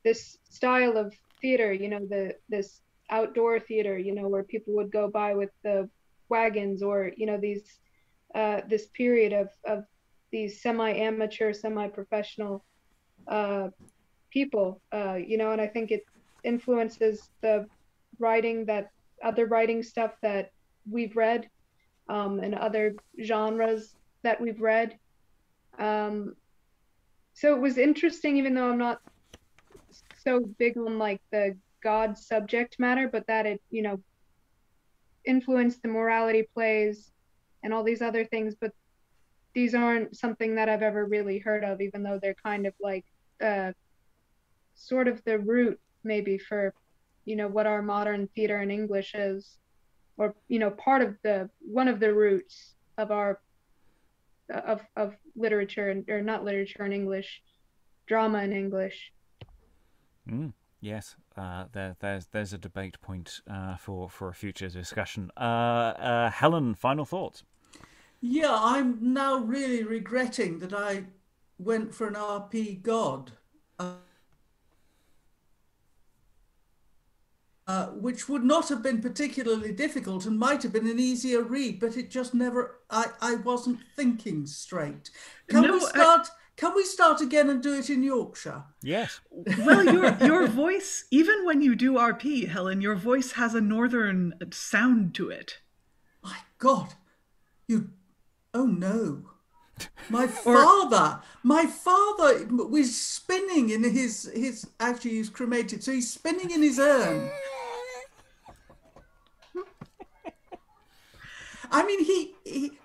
this style of theater. This outdoor theater. Where people would go by with the wagons, or these. This period of these semi-amateur, semi-professional people, and I think it influences the other writing stuff that we've read, and other genres that we've read. So it was interesting, even though I'm not so big on the God subject matter, but that it, influenced the morality plays and all these other things, but these aren't something that I've ever really heard of, even though they're kind of sort of the root maybe for, what our modern theater in English is, or, part of one of the roots of our, of literature, or not literature in English, drama in English. Yes, there's a debate point for a future discussion. Helen, final thoughts? Yeah, I'm now really regretting that I went for an RP God, which would not have been particularly difficult and might have been an easier read, but it just never, I wasn't thinking straight. Can we start Can we start again and do it in Yorkshire? Yes. Well, your voice, even when you do RP, Helen, your voice has a northern sound to it. My God, oh no. My father was spinning in his, actually he's cremated, so he's spinning in his urn. I mean,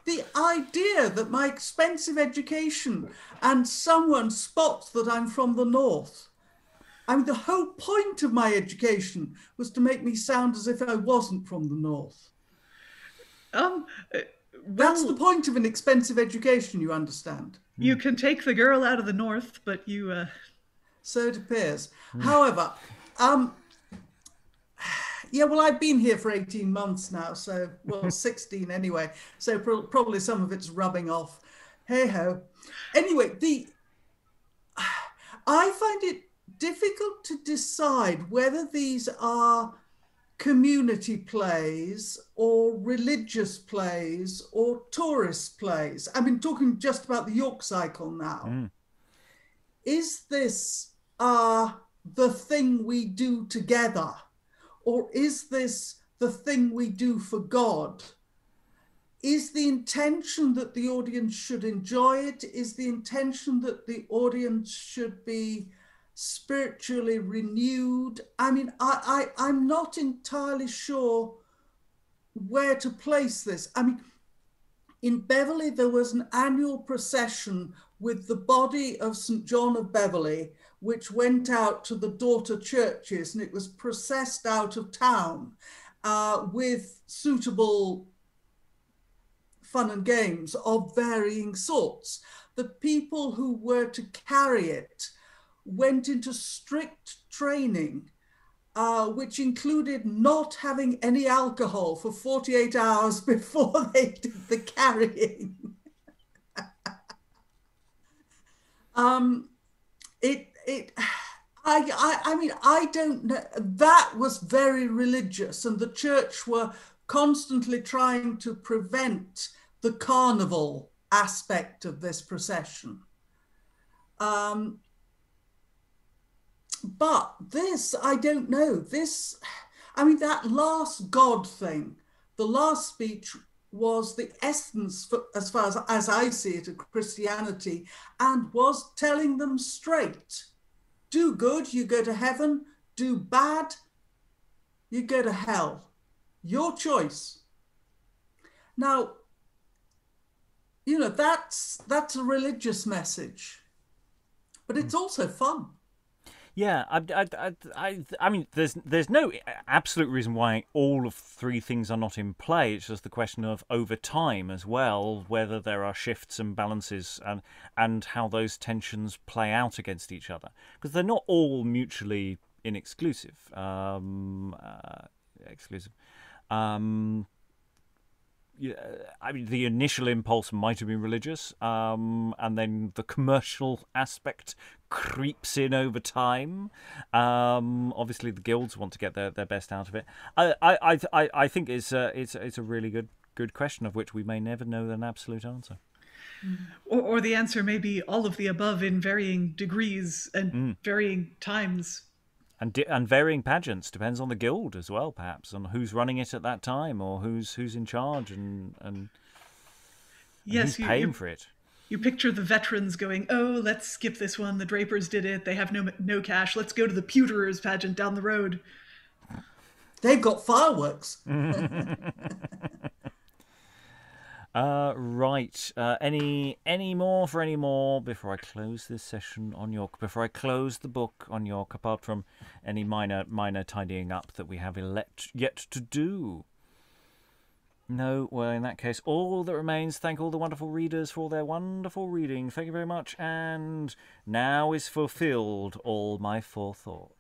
the idea that my expensive education and someone spots that I'm from the north. I mean, the whole point of my education was to make me sound as if I wasn't from the north. That's the point of an expensive education, you understand. You can take the girl out of the north, but you... So it appears. However, yeah, well, I've been here for 18 months now, so, well, 16 anyway, so probably some of it's rubbing off. Hey-ho. Anyway, I find it difficult to decide whether these are community plays or religious plays or tourist plays. I mean, talking just about the York cycle now. Is this the thing we do together? Or is this the thing we do for God? Is the intention that the audience should enjoy it? Is the intention that the audience should be spiritually renewed? I mean, I'm not entirely sure where to place this. I mean, in Beverley, there was an annual procession with the body of St. John of Beverley, which went out to the daughter churches, and it was processed out of town with suitable fun and games of varying sorts. The people who were to carry it went into strict training, which included not having any alcohol for 48 hours before they did the carrying. I mean, I don't know. That was very religious, and the church were constantly trying to prevent the carnival aspect of this procession. But this, I don't know. This, I mean, that last God thing, the last speech was the essence, as far as I see it, of Christianity, and was telling them straight. Do good, you go to heaven. Do bad, you go to hell. Your choice. Now, you know, that's a religious message, but it's also fun. Yeah, I mean, there's no absolute reason why all of three things are not in play. It's just the question of over time as well, whether there are shifts and balances and how those tensions play out against each other, because they're not all mutually inexclusive. Yeah, I mean, the initial impulse might have been religious, and then the commercial aspect creeps in over time. Obviously, the guilds want to get their best out of it. I think it's a really good question, of which we may never know an absolute answer. Or the answer may be all of the above in varying degrees and varying times. And varying pageants, depends on the guild as well, perhaps, on who's running it at that time, or who's in charge, and yes, who's paying for it. You picture the veterans going, "Oh, let's skip this one. The Drapers did it. They have no cash. Let's go to the Pewterers pageant down the road. They've got fireworks." Right. Any more before I close this session on York? Before I close the book on York, apart from any minor tidying up that we have yet to do? No. Well, in that case, all that remains, thank all the wonderful readers for all their wonderful reading. Thank you very much. And now is fulfilled all my forethought.